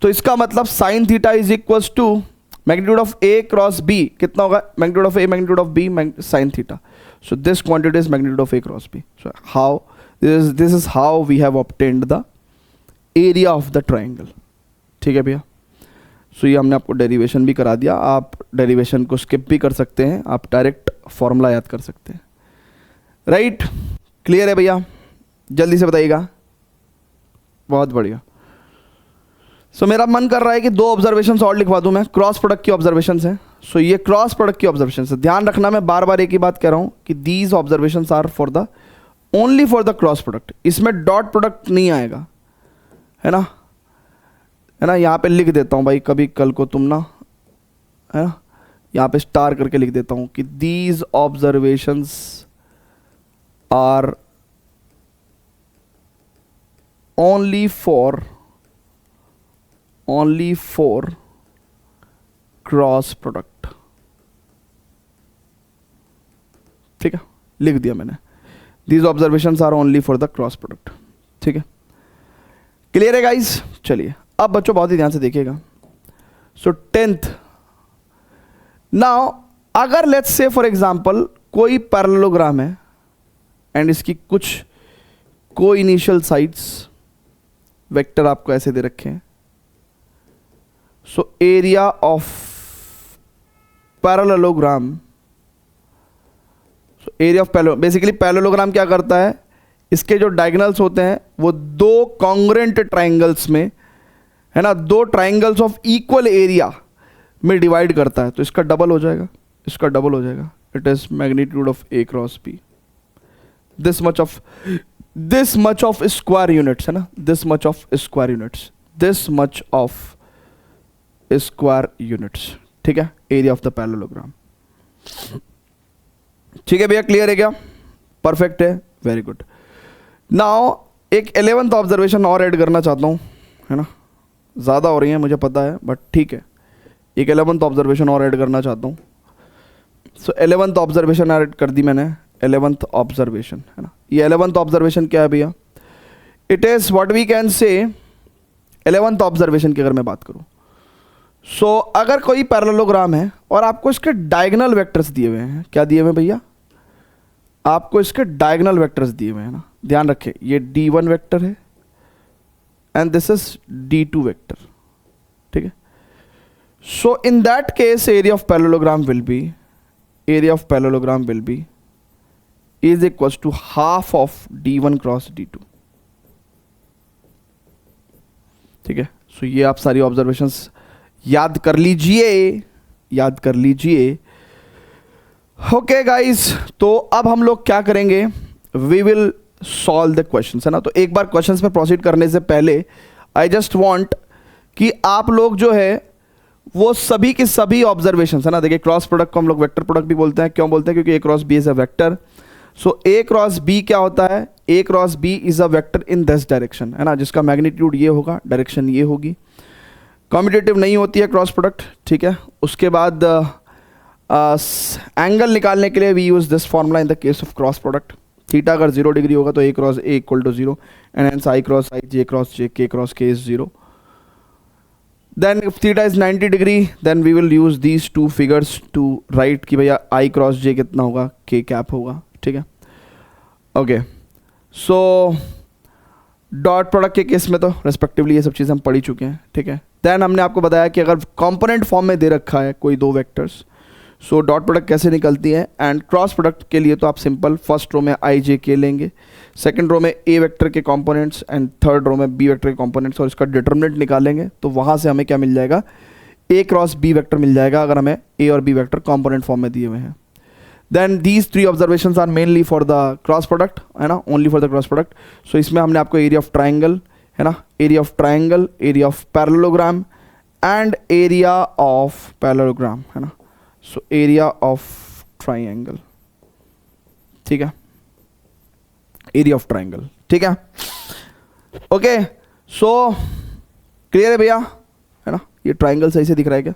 तो इसका मतलब sine theta is equals to magnitude of A cross B कितना होगा? Magnitude of A magnitude of B sine theta. So this quantity is magnitude of A cross B. So how this is how we have obtained the area of the triangle. ठीक है भैया? सो ये हमने आपको derivation भी करा दिया, आप डेरिवेशन को स्किप भी कर सकते हैं, आप डायरेक्ट फॉर्मूला याद कर सकते हैं, राइट? क्लियर है भैया? जल्दी से बताइएगा। बहुत बढ़िया। सो मेरा मन कर रहा है कि 2 ऑब्जर्वेशंस और लिखवा दूं मैं, क्रॉस प्रोडक्ट की ऑब्जर्वेशंस हैं। सो ये क्रॉस प्रोडक्ट की ऑब्जर्वेशंस है, ध्यान रखना मैं बार बार एक ही बात कह रहा हूं कि these observations are for the only for the cross product, इसमें डॉट प्रोडक्ट नहीं आएगा, है ना? है ना? यहाँ पे लिख देता हूँ भाई, कभी कल को तुम ना, है ना, यहाँ पे स्टार करके लिख देता हूँ कि these observations are only for cross product. ठीक है? लिख दिया मैंने, these observations are only for the cross product. ठीक है? क्लियर है गाइस? चलिए अब बच्चों बहुत ही ध्यान से देखिएगा। सो 10th, नाउ अगर लेट्स से फॉर एग्जांपल कोई पैरेललोग्राम है एंड इसकी कुछ को इनिशियल साइड्स वेक्टर आपको ऐसे दे रखे हैं। So area of parallelogram, area of basically parallelogram क्या करता है? इसके जो डायगोनल्स होते हैं वो 2 कॉन्ग्रुएंट ट्राइंगल्स में, है ना, 2 ट्राइंगल्स ऑफ इक्वल एरिया में डिवाइड करता है। तो इसका डबल हो जाएगा, इसका डबल हो जाएगा। It is magnitude of A cross B, this much of square units, है ना, this much of square units, this much of square units. ठीक है? Area of the parallelogram. ठीक है भैया? क्लियर है क्या? परफेक्ट है, वेरी गुड। नाउ एक 11th ऑब्जर्वेशन और ऐड करना चाहता हूँ, है ना, ज़्यादा हो रही है मुझे पता है बट ठीक है, एक 11th ऑब्जर्वेशन और ऐड करना चाहता हूँ। सो 11th ऑब्जर्वेशन ऐड कर दी मैंने, 11th ऑब्जर्वेशन, है ना। ये 11th ऑब्जर्वेशन क्या है भैया? It is what we can say 11th observation की अगर मैं बात करूँ, सो अगर कोई पैरेललोग्राम है और आपको इसके डायगोनल वेक्टर्स दिए हुए हैं, क्या दिए हुए हैं भैया? आपको इसके डायगोनल वेक्टर्स दिए हुए हैं ना, ध्यान रखें, ये D1 वेक्टर है and this is D2 vector. ठीक है? So in that case area of parallelogram will be is equals to half of D1 cross D2। ठीक है? सो ये आप सारी ऑब्जर्वेशंस याद कर लीजिए। ओके गाइस, तो अब हम लोग क्या करेंगे? We will solve the questions, है ना। तो एक बार क्वेश्चंस पे प्रोसीड करने से पहले आई जस्ट वांट कि आप लोग जो है वो सभी के सभी ऑब्जर्वेशन है ना, देखिए क्रॉस प्रोडक्ट को हम लोग वेक्टर प्रोडक्ट भी बोलते हैं, क्यों बोलते हैं, क्योंकि A cross B is a vector. So A cross B क्या होता है, A cross B is a vector in this direction, है ना, जिसका मैग्नीट्यूड ये होगा, डायरेक्शन ये होगी। कॉम्यूटेटिव नहीं होती है क्रॉस प्रोडक्ट, ठीक है। उसके बाद एंगल निकालने के लिए we use this formula in the case of cross product. Theta अगर 0 डिग्री होगा तो A cross A equal to 0 and hence I cross I, J cross J, K cross K is 0। Then if theta is 90 degree, then we will use these two figures to write कि भैया I cross J कितना होगा, K cap होगा, ठीक है। Okay, सो dot product के case में तो रेस्पेक्टिवली ये सब चीज़ हम पढ़ ही चुके हैं, ठीक है। देन हमने आपको बताया कि अगर कंपोनेंट फॉर्म में दे रखा है कोई दो वेक्टर्स, सो डॉट प्रोडक्ट कैसे निकलती है। एंड क्रॉस प्रोडक्ट के लिए तो आप सिंपल फर्स्ट रो में आई जे के लेंगे, सेकंड रो में ए वेक्टर के कंपोनेंट्स एंड थर्ड रो में बी वेक्टर के कंपोनेंट्स, और इसका डिटर्मिनेंट निकालेंगे तो वहाँ से हमें क्या मिल जाएगा, ए क्रॉस बी वेक्टर मिल जाएगा, अगर हमें ए और बी वेक्टर कंपोनेंट फॉर्म में दिए हुए हैं। Then these 3 observations are mainly for the cross product, है ना, only for the cross product. So इसमें हमने आपको एरिया ऑफ ट्राइंगल, है ना, area of triangle, area of parallelogram and area of parallelogram, है ना। सो एरिया ऑफ ट्राइंगल, ठीक है, एरिया ऑफ ट्राइंगल, ठीक है। ओके, सो क्लियर है भैया, है ना। ये ट्राइंगल सही से दिख रहा है क्या,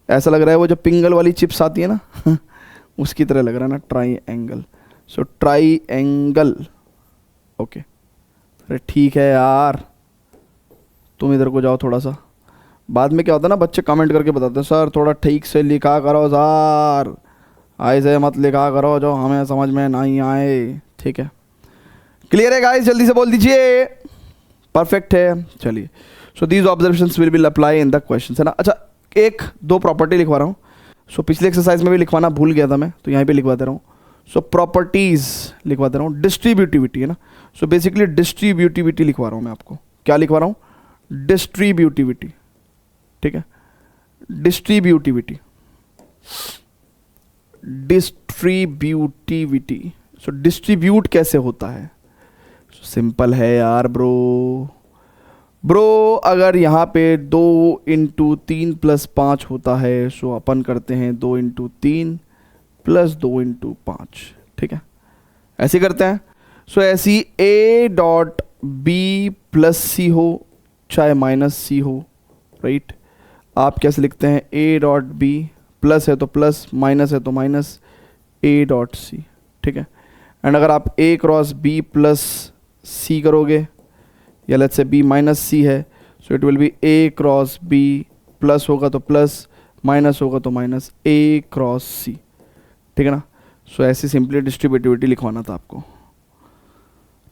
ऐसा लग रहा है वो जो पिंगल वाली चिप्स आती है ना उसकी तरह लग रहा है ना, ट्राइंगल। So triangle, okay. अरे ठीक है यार, तुम इधर को जाओ थोड़ा सा। बाद में क्या होता है ना, बच्चे कमेंट करके बताते हैं सर थोड़ा ठीक से लिखा करो सर, ऐसे मत लिखा करो जो हमें समझ में नहीं आए, ठीक है। क्लियर है गाइस, जल्दी से बोल दीजिए, परफेक्ट है। चलिए, so these observations will be apply in the questions, है ना। अच्छा, एक दो प्रॉपर्टी लिखवा रहा हूँ। सो पिछले एक्सरसाइज में भी लिखवाना भूल गया था मैं, तो यहाँ पे लिखवा दे रहा हूँ। सो प्रॉपर्टीज लिखवा दे रहा हूँ, डिस्ट्रीब्यूटिविटी, है ना। सो बेसिकली डिस्ट्रीब्यूटिविटी लिखवा रहा हूँ मैं आपको। क्या लिखवा रहा हूँ, डिस्ट्रीब्यूटिविटी, ठीक है, डिस्ट्रीब्यूटिविटी, डिस्ट्रीब्यूटिविटी। सो डिस्ट्रीब्यूट कैसे होता है, सिंपल है यार ब्रो, अगर यहाँ पे 2 × 3 + 5 होता है, सो अपन करते हैं 2 × 3 + 2 × 5, ठीक है, ऐसे करते हैं। सो ऐसी A डॉट B + C हो चाहे -C हो, राइट। आप कैसे लिखते हैं, A डॉट B, प्लस है तो प्लस, माइनस है तो माइनस, A डॉट C, ठीक है। एंड अगर आप A क्रॉस B + C करोगे, या लेट्स से B - C है, so it will be A cross B, plus होगा तो प्लस, माइनस होगा तो माइनस, A क्रॉस C, ठीक है ना। सो ऐसी सिंपली डिस्ट्रीब्यूटिविटी लिखवाना था आपको,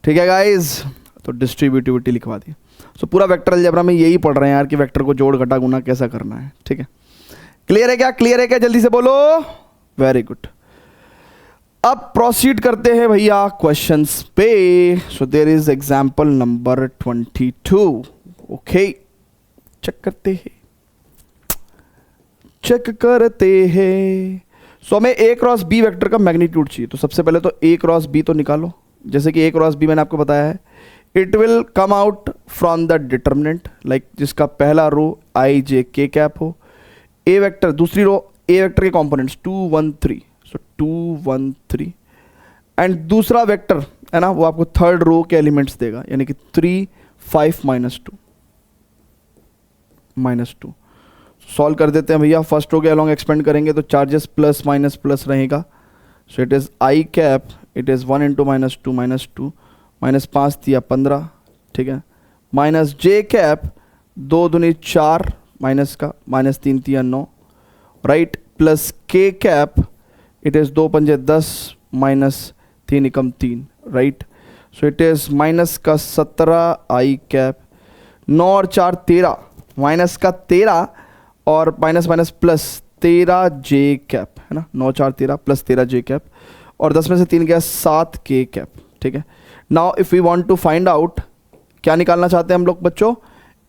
ठीक है गाइज, तो डिस्ट्रीब्यूटिविटी लिखवा दी। सो पूरा वेक्टर अलजेब्रा में यही पढ़ रहे हैं यार कि वेक्टर को जोड़ घटा गुना कैसा करना है, ठीक है। क्लियर है क्या, क्लियर है क्या, जल्दी से बोलो, वेरी गुड। अब प्रोसीड करते हैं भैया क्वेश्चंस पे। So there is example number 22, okay, check करते हैं। सो हमें A क्रॉस B वेक्टर का मैग्नीट्यूड चाहिए, तो सबसे पहले तो A क्रॉस B तो निकालो। जैसे कि A क्रॉस B मैंने आपको बताया है, it will come out from the determinant, like जिसका पहला रो I J K कैप हो, A वेक्टर, दूसरी रो A वेक्टर के कंपोनेंट्स 2 1 3, सो 2 1 3, एंड दूसरा वेक्टर है ना, वो आपको थर्ड रो के एलिमेंट्स देगा, यानी कि 3 5 -2। सॉल्व कर देते हैं भैया, फर्स्ट रो के अलॉन्ग एक्सपेंड करेंगे तो चार्जेस प्लस माइनस प्लस रहेगा। सो it is I cap, it is 1 × -2 -2, -5 दिया 15, ठीक है, माइनस J कैप 2 दूनी 4, माइनस का -3 दिया 9, right, plus K cap, it is 2 × 5 10, -3 × 3, right. So it is minus का 17 I कैप, 9 और 4 13, माइनस का 13 और minus minus plus 13 J cap, है ना, 9 4 13 प्लस 13 J कैप, और 10 में से 3 गया 7 K कैप, ठीक है। Now if we want to find out, क्या निकालना चाहते हैं हम लोग बच्चों,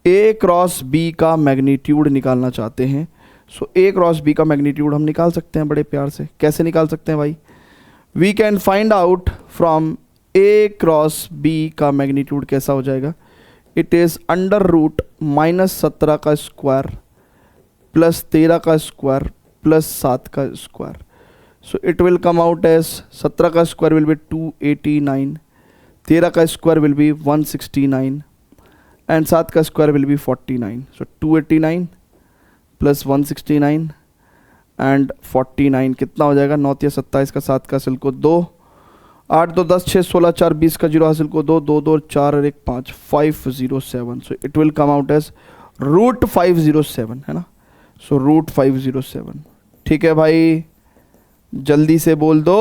A क्रॉस B का मैग्नीट्यूड निकालना चाहते हैं। सो A क्रॉस B का मैग्नीट्यूड हम निकाल सकते हैं बड़े प्यार से। कैसे निकाल सकते हैं भाई, we can find out from A cross B का मैग्नीट्यूड कैसा हो जाएगा, इट इज़ √-17 का स्क्वायर प्लस 13 का स्क्वायर प्लस 7 का square. So it will come out as 17 का स्क्वायर विल बी 289, 13 का स्क्वायर विल बी 169 एंड 7 का square will be 49. So 289 plus 169 and 49 कितना हो जाएगा? 9 या 27 का 7 का हासिल को 2, 8 2 10 6 16 4 20 का 0 हासिल को 2, 2 2 4 और 1 5, 507. So it will come out as root 507 है ना. So root 507. ठीक है भाई, जल्दी से बोल दो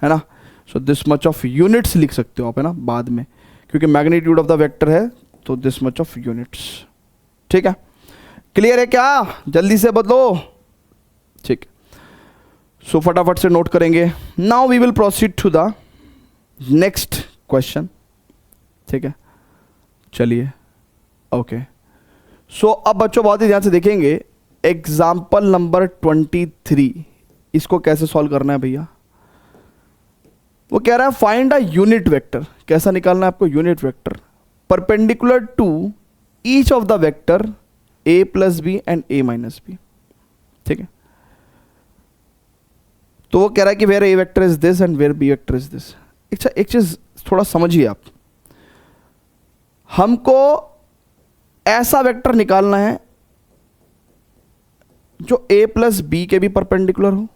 है ना. So this much of units लिख सकते हो आप है ना बाद में, क्योंकि मैग्नीट्यूड ऑफ द वेक्टर है तो दिस मच ऑफ यूनिट्स. ठीक है, क्लियर है क्या? जल्दी से बदलो. ठीक, सो फटाफट से नोट करेंगे. Now we will proceed to the next question. ठीक है, चलिए. ओके, सो अब बच्चों बहुत ही ध्यान से देखेंगे. एग्जाम्पल नंबर 23, इसको कैसे सॉल्व करना है भैया? वो कह रहा है फाइंड अ यूनिट वेक्टर. कैसा निकालना है आपको? Unit vector perpendicular to each of the vector a plus b and a minus b. ठीक है, तो वो कह रहा है कि where a vector is this and where b vector is this. अच्छा, एक चीज थोड़ा समझिए आप. हमको ऐसा वेक्टर निकालना है जो a प्लस बी के भी परपेंडिकुलर हो,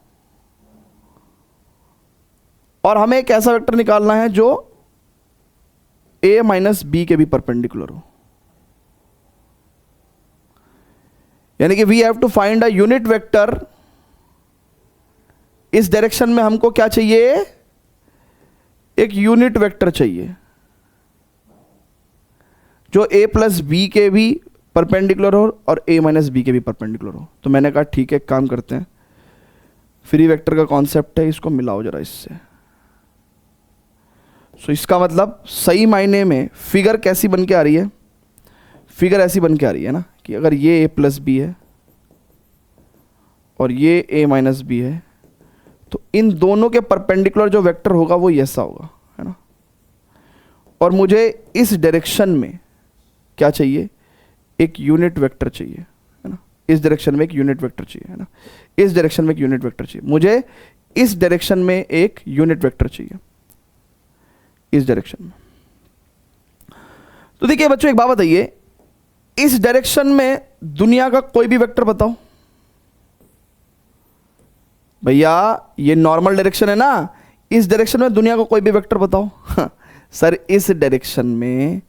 और हमें एक ऐसा वेक्टर निकालना है जो a माइनस बी के भी परपेंडिकुलर हो. यानी कि we have to find a unit vector. इस डायरेक्शन में हमको क्या चाहिए? एक यूनिट वेक्टर चाहिए जो a प्लस बी के भी परपेंडिकुलर हो और a माइनस बी के भी परपेंडिकुलर हो. तो मैंने कहा ठीक है, एक काम करते हैं, फ्री वेक्टर का कॉन्सेप्ट है, इसको मिलाओ जरा इससे. सो इसका मतलब सही मायने में फिगर कैसी बन के आ रही है? फिगर ऐसी बन के आ रही है ना कि अगर ये a प्लस बी है और ये a माइनस बी है, तो इन दोनों के परपेंडिकुलर जो वेक्टर होगा वो ऐसा होगा है ना. और मुझे इस डायरेक्शन में क्या चाहिए? एक यूनिट वेक्टर चाहिए है ना. इस डायरेक्शन में एक यूनिट वेक्टर चाहिए है ना. इस डायरेक्शन में एक यूनिट वेक्टर चाहिए. मुझे इस डायरेक्शन में एक यूनिट वेक्टर चाहिए, इस डायरेक्शन में. तो देखिए बच्चों, एक बात बताइए, इस डायरेक्शन में दुनिया का कोई भी वेक्टर बताओ. भैया ये नॉर्मल डायरेक्शन है ना, इस डायरेक्शन में दुनिया का कोई भी वेक्टर बताओ. सर इस डायरेक्शन में,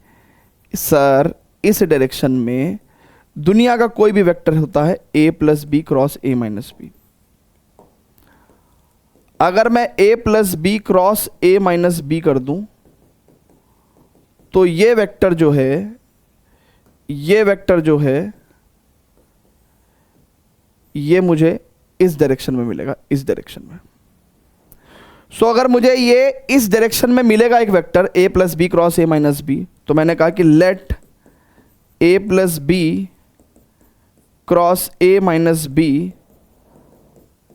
सर इस डायरेक्शन में दुनिया का कोई भी वेक्टर होता है a plus b cross a minus b. अगर मैं a plus b cross a minus b कर दूं तो ये वेक्टर जो है, ये वेक्टर जो है, ये मुझे इस डायरेक्शन में मिलेगा, इस डायरेक्शन में. सो अगर मुझे ये इस डायरेक्शन में मिलेगा एक vector a plus b cross a minus b, तो मैंने कहा कि let a plus b cross a minus b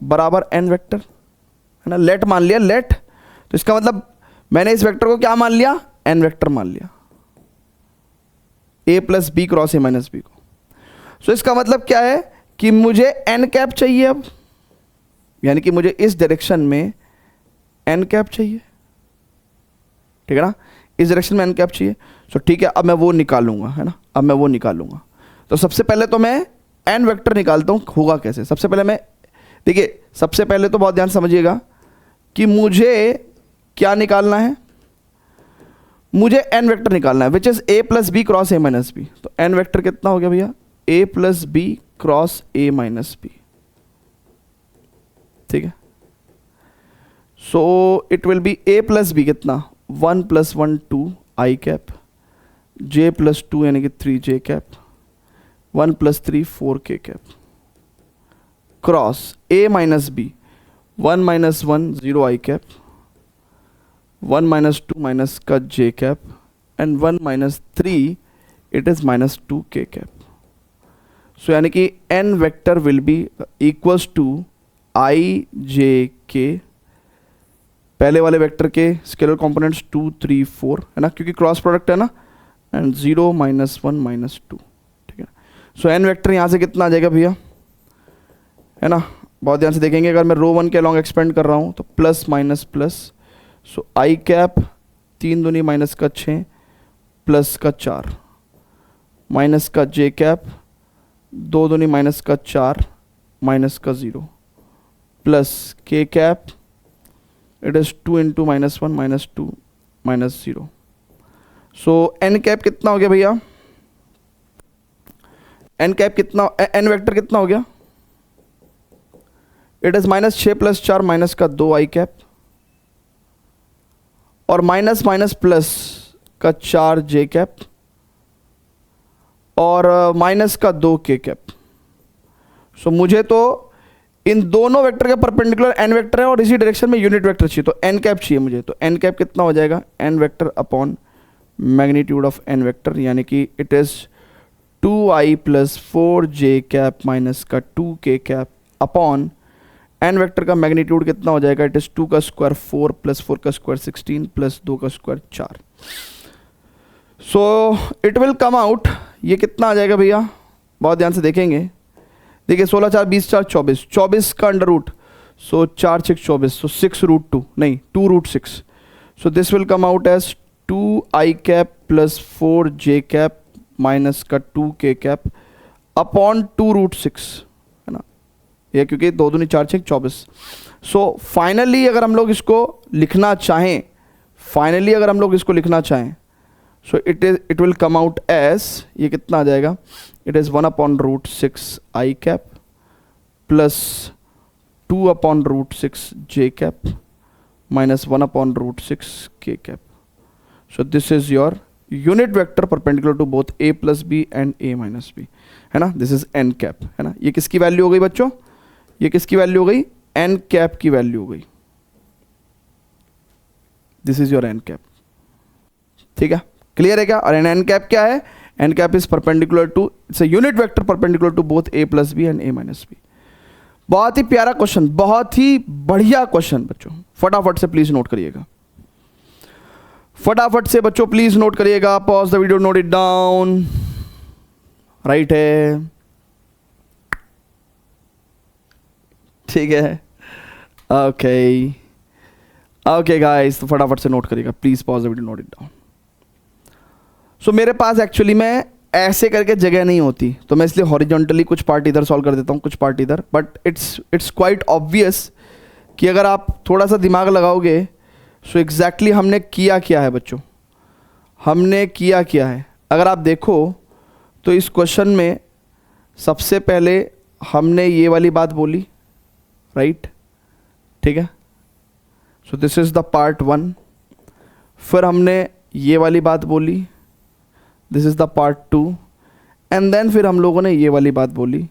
बराबर n वेक्टर है ना. लेट मान लिया, लेट, तो इसका मतलब मैंने इस वेक्टर को क्या मान लिया? n वेक्टर मान लिया, a plus b cross a minus b को. सो इसका मतलब क्या है कि मुझे n कैप चाहिए अब, यानी कि मुझे इस डायरेक्शन में n कैप चाहिए. ठीक है ना, इस डायरेक्शन में n कैप चाहिए. सो ठीक है, अब मैं वो निकालूंगा है ना, अब मैं वो निकालूंगा. तो सबसे पहले तो मैं n वेक्टर निकालता हूं. होगा कैसे? सबसे पहले मैं, देखिए सबसे पहले तो बहुत ध्यान समझिएगा कि मुझे क्या निकालना है. मुझे n वेक्टर निकालना है which is a plus b cross a minus b. तो n वेक्टर कितना हो गया भैया? a plus b cross a minus b. ठीक है, so it will be a plus b कितना? 1 plus 1 2 i cap, j plus 2 यानी कि 3 j cap, 1 plus 3 4 k cap, cross a minus b 1 minus 1 0 i cap, 1 minus 2 minus का j cap and 1 minus 3 it is minus 2 k cap. So यानी कि n vector will be equals to i j k. पहले वाले vector के scalar components 2 3 4 है ना, क्योंकि cross product है ना, एंड 0 माइनस 1 माइनस 2. ठीक है, सो एन वेक्टर यहाँ से कितना आ जाएगा भैया, है ना, बहुत ध्यान से देखेंगे। अगर मैं रो 1 के अलॉन्ग एक्सपेंड कर रहा हूँ तो प्लस माइनस प्लस, सो आई कैप 3 दूनी माइनस का 6 प्लस का 4 माइनस का जे कैप 2 दूनी माइनस का 4 माइनस का 0 प्लस के cap it is 2 into minus 1 minus 2 minus 0। So n cap कितना हो गया भैया, एन कैप कितना, एन वेक्टर कितना हो गया, it is minus 6 plus 4 minus का 2 आई कैप और माइनस माइनस प्लस का 4 जे कैप और माइनस का 2 के कैप। सो मुझे तो इन दोनों वेक्टर के परपेंडिकुलर एन वेक्टर है और इसी डायरेक्शन में यूनिट वेक्टर चाहिए, तो एन कैप चाहिए मुझे। तो एन कैप कितना हो जाएगा, n vector upon magnitude of n vector, यानी कि it is 2i plus 4j cap minus का 2k cap upon n vector का मैग्नीट्यूड कितना हो जाएगा, इट इज 2 का स्क्वायर 4 प्लस 4 का स्क्वायर 16 प्लस 2 का square 4। So it will come out, ये कितना आ जाएगा भैया, बहुत ध्यान से देखेंगे। देखिए 16 4 20 4 24, 24 का under root, so 4 6 24, so 6 root 2 नहीं 2 root 6। So this will come out as 2i cap plus 4j cap minus का 2k कैप अपॉन 2 रूट 6, है ना, ये क्योंकि 2 दूनी 4 6 24। सो फाइनली अगर हम लोग इसको लिखना चाहें, फाइनली अगर हम लोग इसको लिखना चाहें, so it will come out as, ये कितना आ जाएगा, it is 1 upon root 6 i cap plus 2 upon root 6 j cap minus 1 upon root 6 k cap. So this is your unit vector perpendicular to both a plus b and a minus b, है ना, this is n cap, है ना। ये किसकी value हो गई बच्चों, ये किसकी वैल्यू हो गई, n कैप की वैल्यू हो गई, this is your n cap, ठीक है, क्लियर है क्या। और n कैप क्या है, n cap is perpendicular to, it's a unit vector perpendicular to both a plus b and a minus b. बहुत ही प्यारा क्वेश्चन, बहुत ही बढ़िया क्वेश्चन बच्चों, फटाफट से प्लीज नोट करिएगा, फटाफट से बच्चों प्लीज नोट करिएगा, pause the video, note it down, right है, ठीक है, ओके ओके गाइस, तो फटाफट से नोट करिएगा please, pause the video, note it down. So मेरे पास एक्चुअली में ऐसे करके जगह नहीं होती, तो मैं इसलिए हॉरिजॉन्टली कुछ पार्ट इधर सॉल्व कर देता हूँ, कुछ पार्ट इधर, बट इट्स क्वाइट ऑब्वियस कि अगर आप थोड़ा सा दिमाग लगाओगे, सो एग्जैक्टली हमने किया क्या है बच्चों, हमने किया क्या है। अगर आप देखो तो इस क्वेश्चन में सबसे पहले हमने ये वाली बात बोली, राइट, ठीक है, so this is the part 1। फिर हमने ये वाली बात बोली, this is the part 2, and then फिर हम लोगों ने ये वाली बात बोली,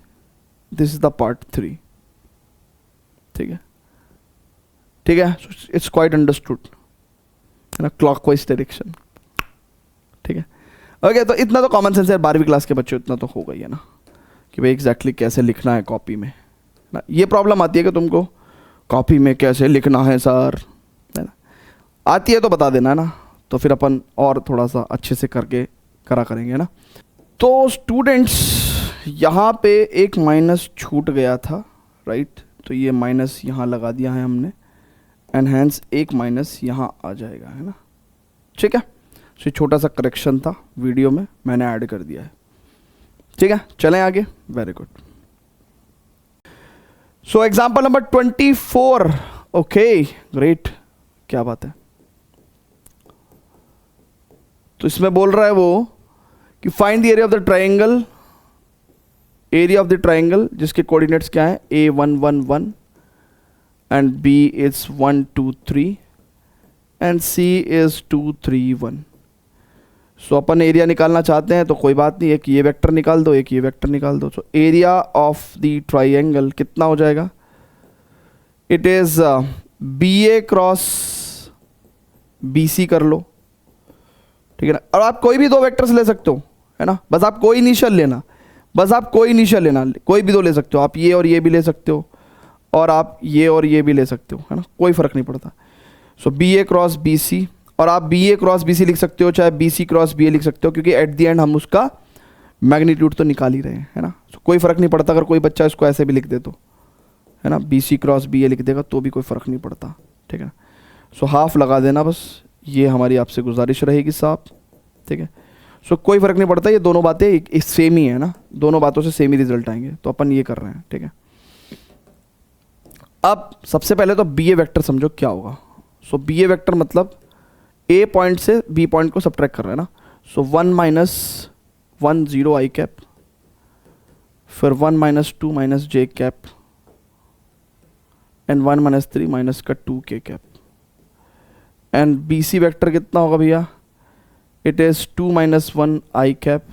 दिस इज द पार्ट 3, ठीक है, ठीक है, इट्स क्वाइट अंडरस्टूड, है ना, क्लॉकवाइज डायरेक्शन, ठीक है, ओके। तो इतना तो कॉमन सेंस है 12वीं क्लास के बच्चों, इतना तो हो गई है ना, कि भाई एग्जैक्टली कैसे लिखना है कॉपी में ना। ये प्रॉब्लम आती है कि तुमको कॉपी में कैसे लिखना है सर, है ना, आती है तो बता देना, है ना, तो फिर अपन और थोड़ा सा अच्छे से करके करा करेंगे ना। तो स्टूडेंट्स यहाँ पे एक माइनस छूट गया था, राइट, तो ये माइनस यहाँ लगा दिया है हमने, एंड हैंस एक माइनस यहाँ आ जाएगा, है ना, ठीक है। सो छोटा सा करेक्शन था वीडियो में, मैंने ऐड कर दिया है, ठीक है, चलें आगे, very good. So example number 24, okay great, क्या बात है। तो इसमें बोल रहा है वो कि find the area of the triangle, area of the triangle जिसके कोऑर्डिनेट्स क्या है, A1 1 1 and B is 1 2 3 and C is 2 3 1। So upon area निकालना चाहते हैं तो कोई बात नहीं, एक ये वेक्टर निकाल दो, एक ये वेक्टर निकाल दो। So area of the triangle कितना हो जाएगा, it is BA cross BC कर लो, ठीक है ना। और आप कोई भी दो वेक्टर्स ले सकते हो, है ना, बस आप कोई इनिशियल लेना, बस आप कोई इनिशियल लेना, कोई भी दो ले सकते हो आप, ये और ये भी ले सकते हो, और आप ये और ये भी ले सकते हो, है ना, कोई फर्क नहीं पड़ता। सो BA क्रॉस BC, और आप BA क्रॉस BC लिख सकते हो, चाहे BC क्रॉस BA लिख सकते हो, क्योंकि एट द एंड हम उसका मैग्नीट्यूड तो निकाल ही रहे हैं, है ना। तो कोई फ़र्क नहीं पड़ता अगर कोई बच्चा इसको ऐसे भी लिख दे तो, है ना, बी सी क्रॉस बी ए लिख देगा तो भी कोई फ़र्क नहीं पड़ता, ठीक है। सो हाफ लगा देना बस, ये हमारी आपसे गुजारिश रहेगी साहब, ठीक है। सो कोई फ़र्क नहीं पड़ता, ये दोनों बातें एक सेम ही है ना, दोनों बातों से सेम ही रिजल्ट आएंगे, तो अपन ये कर रहे हैं, ठीक है। अब सबसे पहले तो बी ए वेक्टर समझो क्या होगा। सो बी ए वेक्टर मतलब ए पॉइंट से बी पॉइंट को सब्ट्रैक्ट कर रहे हैं ना। सो 1 - 1 0 आई कैप, फिर 1 - 2 - j कैप, एंड 1 - 3 माइनस का 2 k cap. And B C vector कितना होगा भैया, it is 2 - 1 i cap,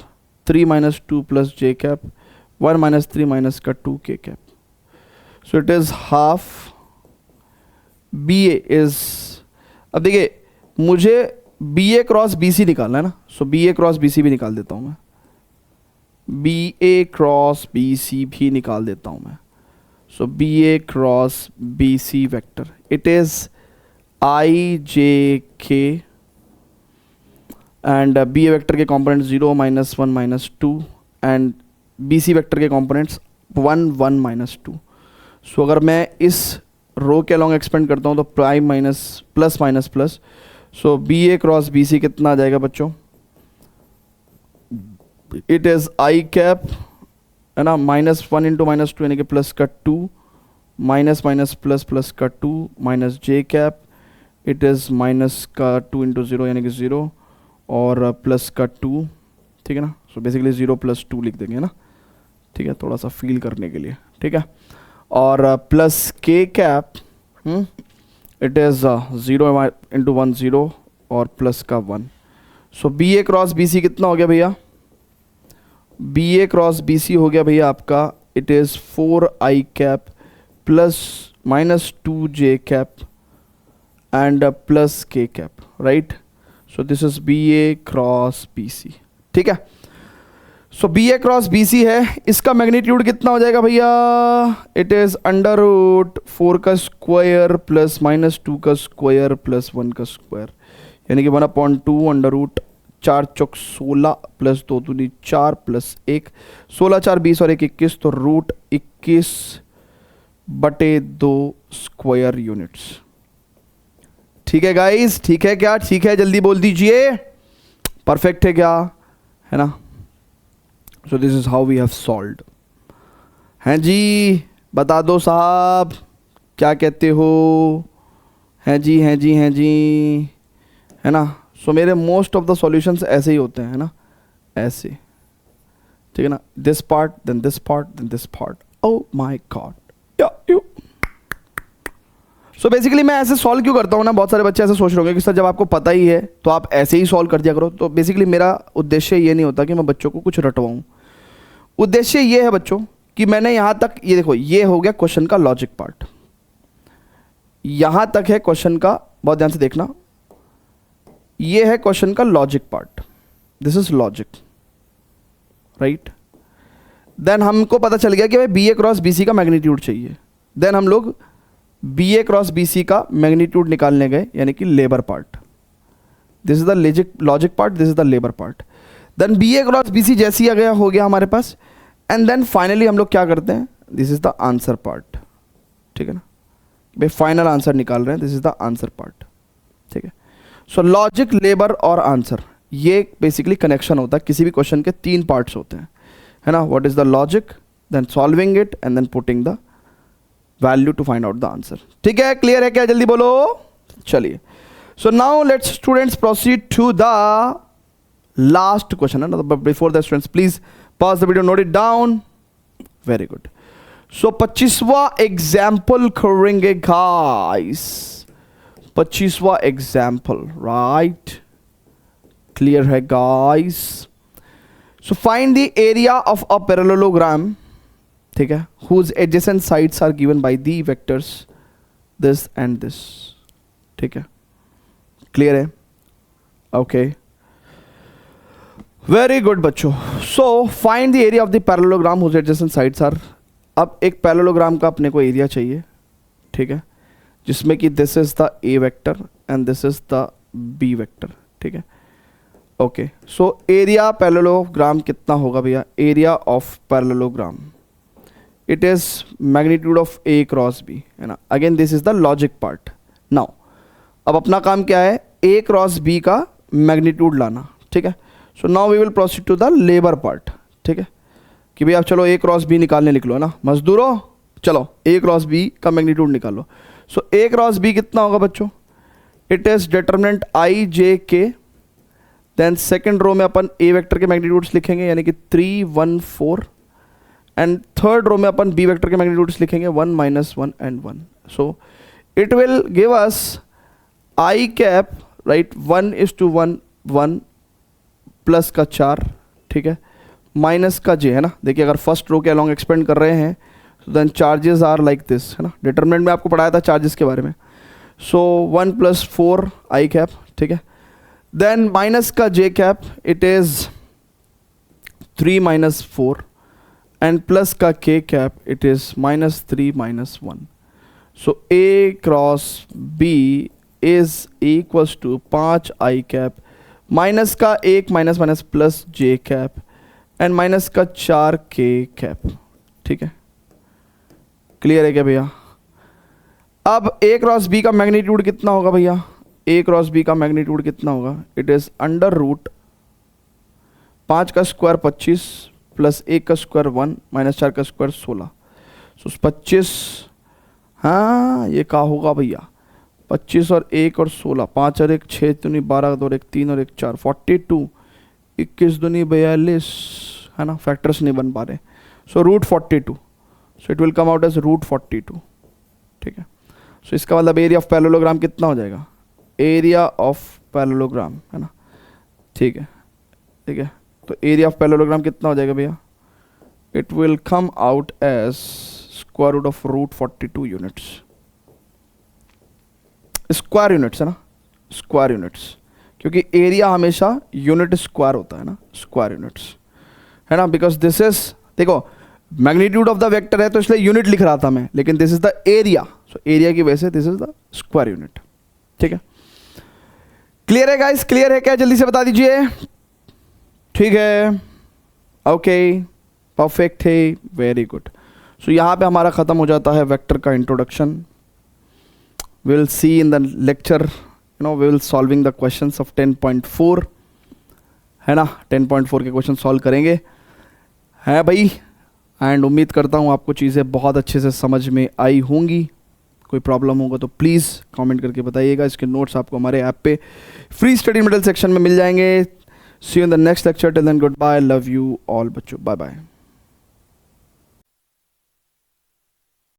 3 - 2 + j cap, 1 - 3 minus का 2 k cap. So it is half B A is, अब देखिए मुझे B A cross B C निकालना है ना। सो B A cross B C भी निकाल देता हूँ मैं, B A cross B C भी निकाल देता हूँ मैं। So B A cross B C vector it is I J K, and B A vector के component 0 - 1 - 2 and B C vector के कॉम्पोनेंट्स 1 1 - 2। सो अगर मैं इस रो के अलॉन्ग एक्सपेंड करता हूँ तो prime minus plus minus plus. So B A cross B C कितना आ जाएगा बच्चों, इट इज़ आई कैप, है ना, -1 × -2 यानी कि प्लस का 2, माइनस माइनस प्लस प्लस का 2 minus J cap, it is minus का 2 × 0 यानी कि 0 और प्लस का 2, ठीक है ना। सो बेसिकली 0 + 2 लिख देंगे ना, ठीक है, थोड़ा सा फील करने के लिए, ठीक है। और प्लस के कैप, इट इज़ 0 × 1 0 और प्लस का 1। So B A cross B C कितना हो गया भैया, B A cross B C हो गया भैया आपका, it is 4 I cap plus -2 J cap and plus के cap, right. So this is B A cross B C, ठीक है। सो B A cross B C है, इसका मैग्नीट्यूड कितना हो जाएगा भैया, इट इज़ √4 का स्क्वायर प्लस -2 का स्क्वायर प्लस 1 का स्क्वायर, यानी कि 1/2 √4 चौक 16 प्लस 2 दूनी 4 प्लस 1, 16 4 20 और 1 21, तो √21/2 स्क्वायर यूनिट्स। ठीक है गाइस, ठीक है क्या, ठीक है, जल्दी बोल दीजिए, परफेक्ट है क्या, है ना। So this is how we have solved. हैं जी, बता दो साहब क्या कहते हो, हैं जी, हैं जी, हैं जी, है ना। सो मेरे मोस्ट ऑफ द सॉल्यूशंस ऐसे ही होते हैं, है ना, ऐसे, ठीक है ना, this part then this part then this part, oh my god. So basically मैं ऐसे सॉल्व क्यों करता हूँ ना, बहुत सारे बच्चे ऐसे सोच रहे होंगे कि सर जब आपको पता ही है तो आप ऐसे ही सॉल्व कर दिया करो। तो बेसिकली मेरा उद्देश्य ये नहीं होता कि मैं बच्चों को कुछ रटवाऊँ, उद्देश्य ये है बच्चों कि मैंने यहाँ तक, ये देखो ये हो गया क्वेश्चन का लॉजिक पार्ट, यहाँ तक है क्वेश्चन का, बहुत ध्यान से देखना, ये है क्वेश्चन का logic part, this is logic, right. Then हमको पता चल गया कि भाई B A cross B C का मैग्नीट्यूड चाहिए। देन हम लोग B A cross B C का मैग्नीट्यूड निकालने गए, यानी कि labour part, this is the logic part, this is the labour part. Then B A cross B C जैसी आ गया, हो गया हमारे पास, एंड देन फाइनली हम लोग क्या करते हैं, this is the answer part, ठीक है ना, भाई फाइनल आंसर निकाल रहे हैं, this is the answer part, ठीक है। सो लॉजिक, लेबर और आंसर, ये बेसिकली कनेक्शन होता है, किसी भी क्वेश्चन के 3 पार्ट्स होते हैं, है ना। What is the logic, then solving it and then putting the value to find out the answer. ठीक है, क्लियर है क्या, जल्दी बोलो, चलिए। So now let's students proceed to the last question, है ना। But before the students please pause the video, note it down, very good. So 25वां एग्जाम्पल करेंगे गाइस, 25वां एग्जाम्पल, राइट, क्लियर है guys. So find the area of a parallelogram, ठीक है, whose adjacent sides are given by the vectors this and this, ठीक है, clear है, okay, very good बच्चों। सो find the area of the parallelogram whose adjacent sides are, अब एक parallelogram का अपने को एरिया चाहिए, ठीक है, जिसमें कि this is the A vector and this is the B vector, ठीक है, ओके, सो एरिया पैरेललोग्राम कितना होगा भैया? Area of parallelogram it is magnitude of A cross B, है ना. Again this is the logic part. Now अब अपना काम क्या है? ए क्रॉस बी का मैग्नीट्यूड लाना. ठीक है. So now we will proceed to the labour part. ठीक है, कि भैया आप चलो ए क्रॉस बी निकालने निकलो, है ना मजदूरों. चलो ए क्रॉस बी का मैग्नीट्यूड निकालो. सो ए क्रॉस बी कितना होगा बच्चों? It is determinant i J k. Then second row में अपन ए वेक्टर के मैग्नीट्यूड्स लिखेंगे, यानी कि 3 1 4. एंड थर्ड रो में अपन बी वेक्टर के मैग्नीट्यूड्स लिखेंगे 1 -1 and 1. So it will give us I cap, right, 1:1 1 plus का 4. ठीक है, माइनस का जे, है ना. देखिए अगर फर्स्ट रो के अलॉन्ग एक्सपेंड कर रहे हैं तो then charges are like this, है ना. डिटरमिनेंट में आपको पढ़ाया था चार्जेस के बारे में. So 1 + 4 I cap. ठीक है, देन माइनस का J cap it is 3 - 4 and plus का K cap it is -3 - 1. So A cross B is equals to 5 I cap minus का 1 minus plus J cap and minus का 4 के cap. ठीक है, clear है क्या भैया? अब ए क्रॉस बी का मैग्नीट्यूड कितना होगा भैया? ए क्रॉस बी का मैग्नीट्यूड कितना होगा? इट इज √ 5 का स्क्वायर 25 प्लस 1 का स्क्वायर 1 माइनस 4 का स्क्वायर 16. सो 25, हाँ ये क्या होगा भैया? 25 और 1 और 16, 5 और 1 6 दूनी 12 और 1 3 और 1 4, 42, 21 दूनी 42, है ना. फैक्टर्स नहीं बन पा रहे. So √42. So it will come out as √42. ठीक है, सो इसका मतलब एरिया ऑफ पैरेललोग्राम कितना हो जाएगा? एरिया ऑफ पैरेललोग्राम, है ना. ठीक है, ठीक है, तो एरिया ऑफ पैरेललोग्राम कितना हो जाएगा भैया? It will come out as square root of √42 units. Square units, है ना, स्क्वायर यूनिट्स, क्योंकि एरिया हमेशा यूनिट स्क्वायर होता है ना, स्क्वायर यूनिट्स, है ना. बिकॉज दिस इज, देखो मैग्नीट्यूड ऑफ द वेक्टर है तो इसलिए यूनिट लिख रहा था मैं, लेकिन this is the area. So area की वजह से this is the square unit. ठीक है, क्लियर है गाइस? क्लियर है क्या? जल्दी से बता दीजिए. ठीक है, ओके, परफेक्ट है, वेरी गुड. सो यहाँ पे हमारा ख़त्म हो जाता है वेक्टर का introduction. We will see in the lecture, you know, we will solving the questions of 10.4, है ना. 10.4 के क्वेश्चन सॉल्व करेंगे, है भाई. एंड उम्मीद करता हूँ आपको चीज़ें बहुत अच्छे से समझ में आई होंगी. कोई प्रॉब्लम होगा तो प्लीज़ कमेंट करके बताइएगा. इसके नोट्स आपको हमारे ऐप पे फ्री स्टडी मटेरियल सेक्शन में मिल जाएंगे. See you in the next lecture. Till then goodbye, love you all बच्चों, बाय बाय.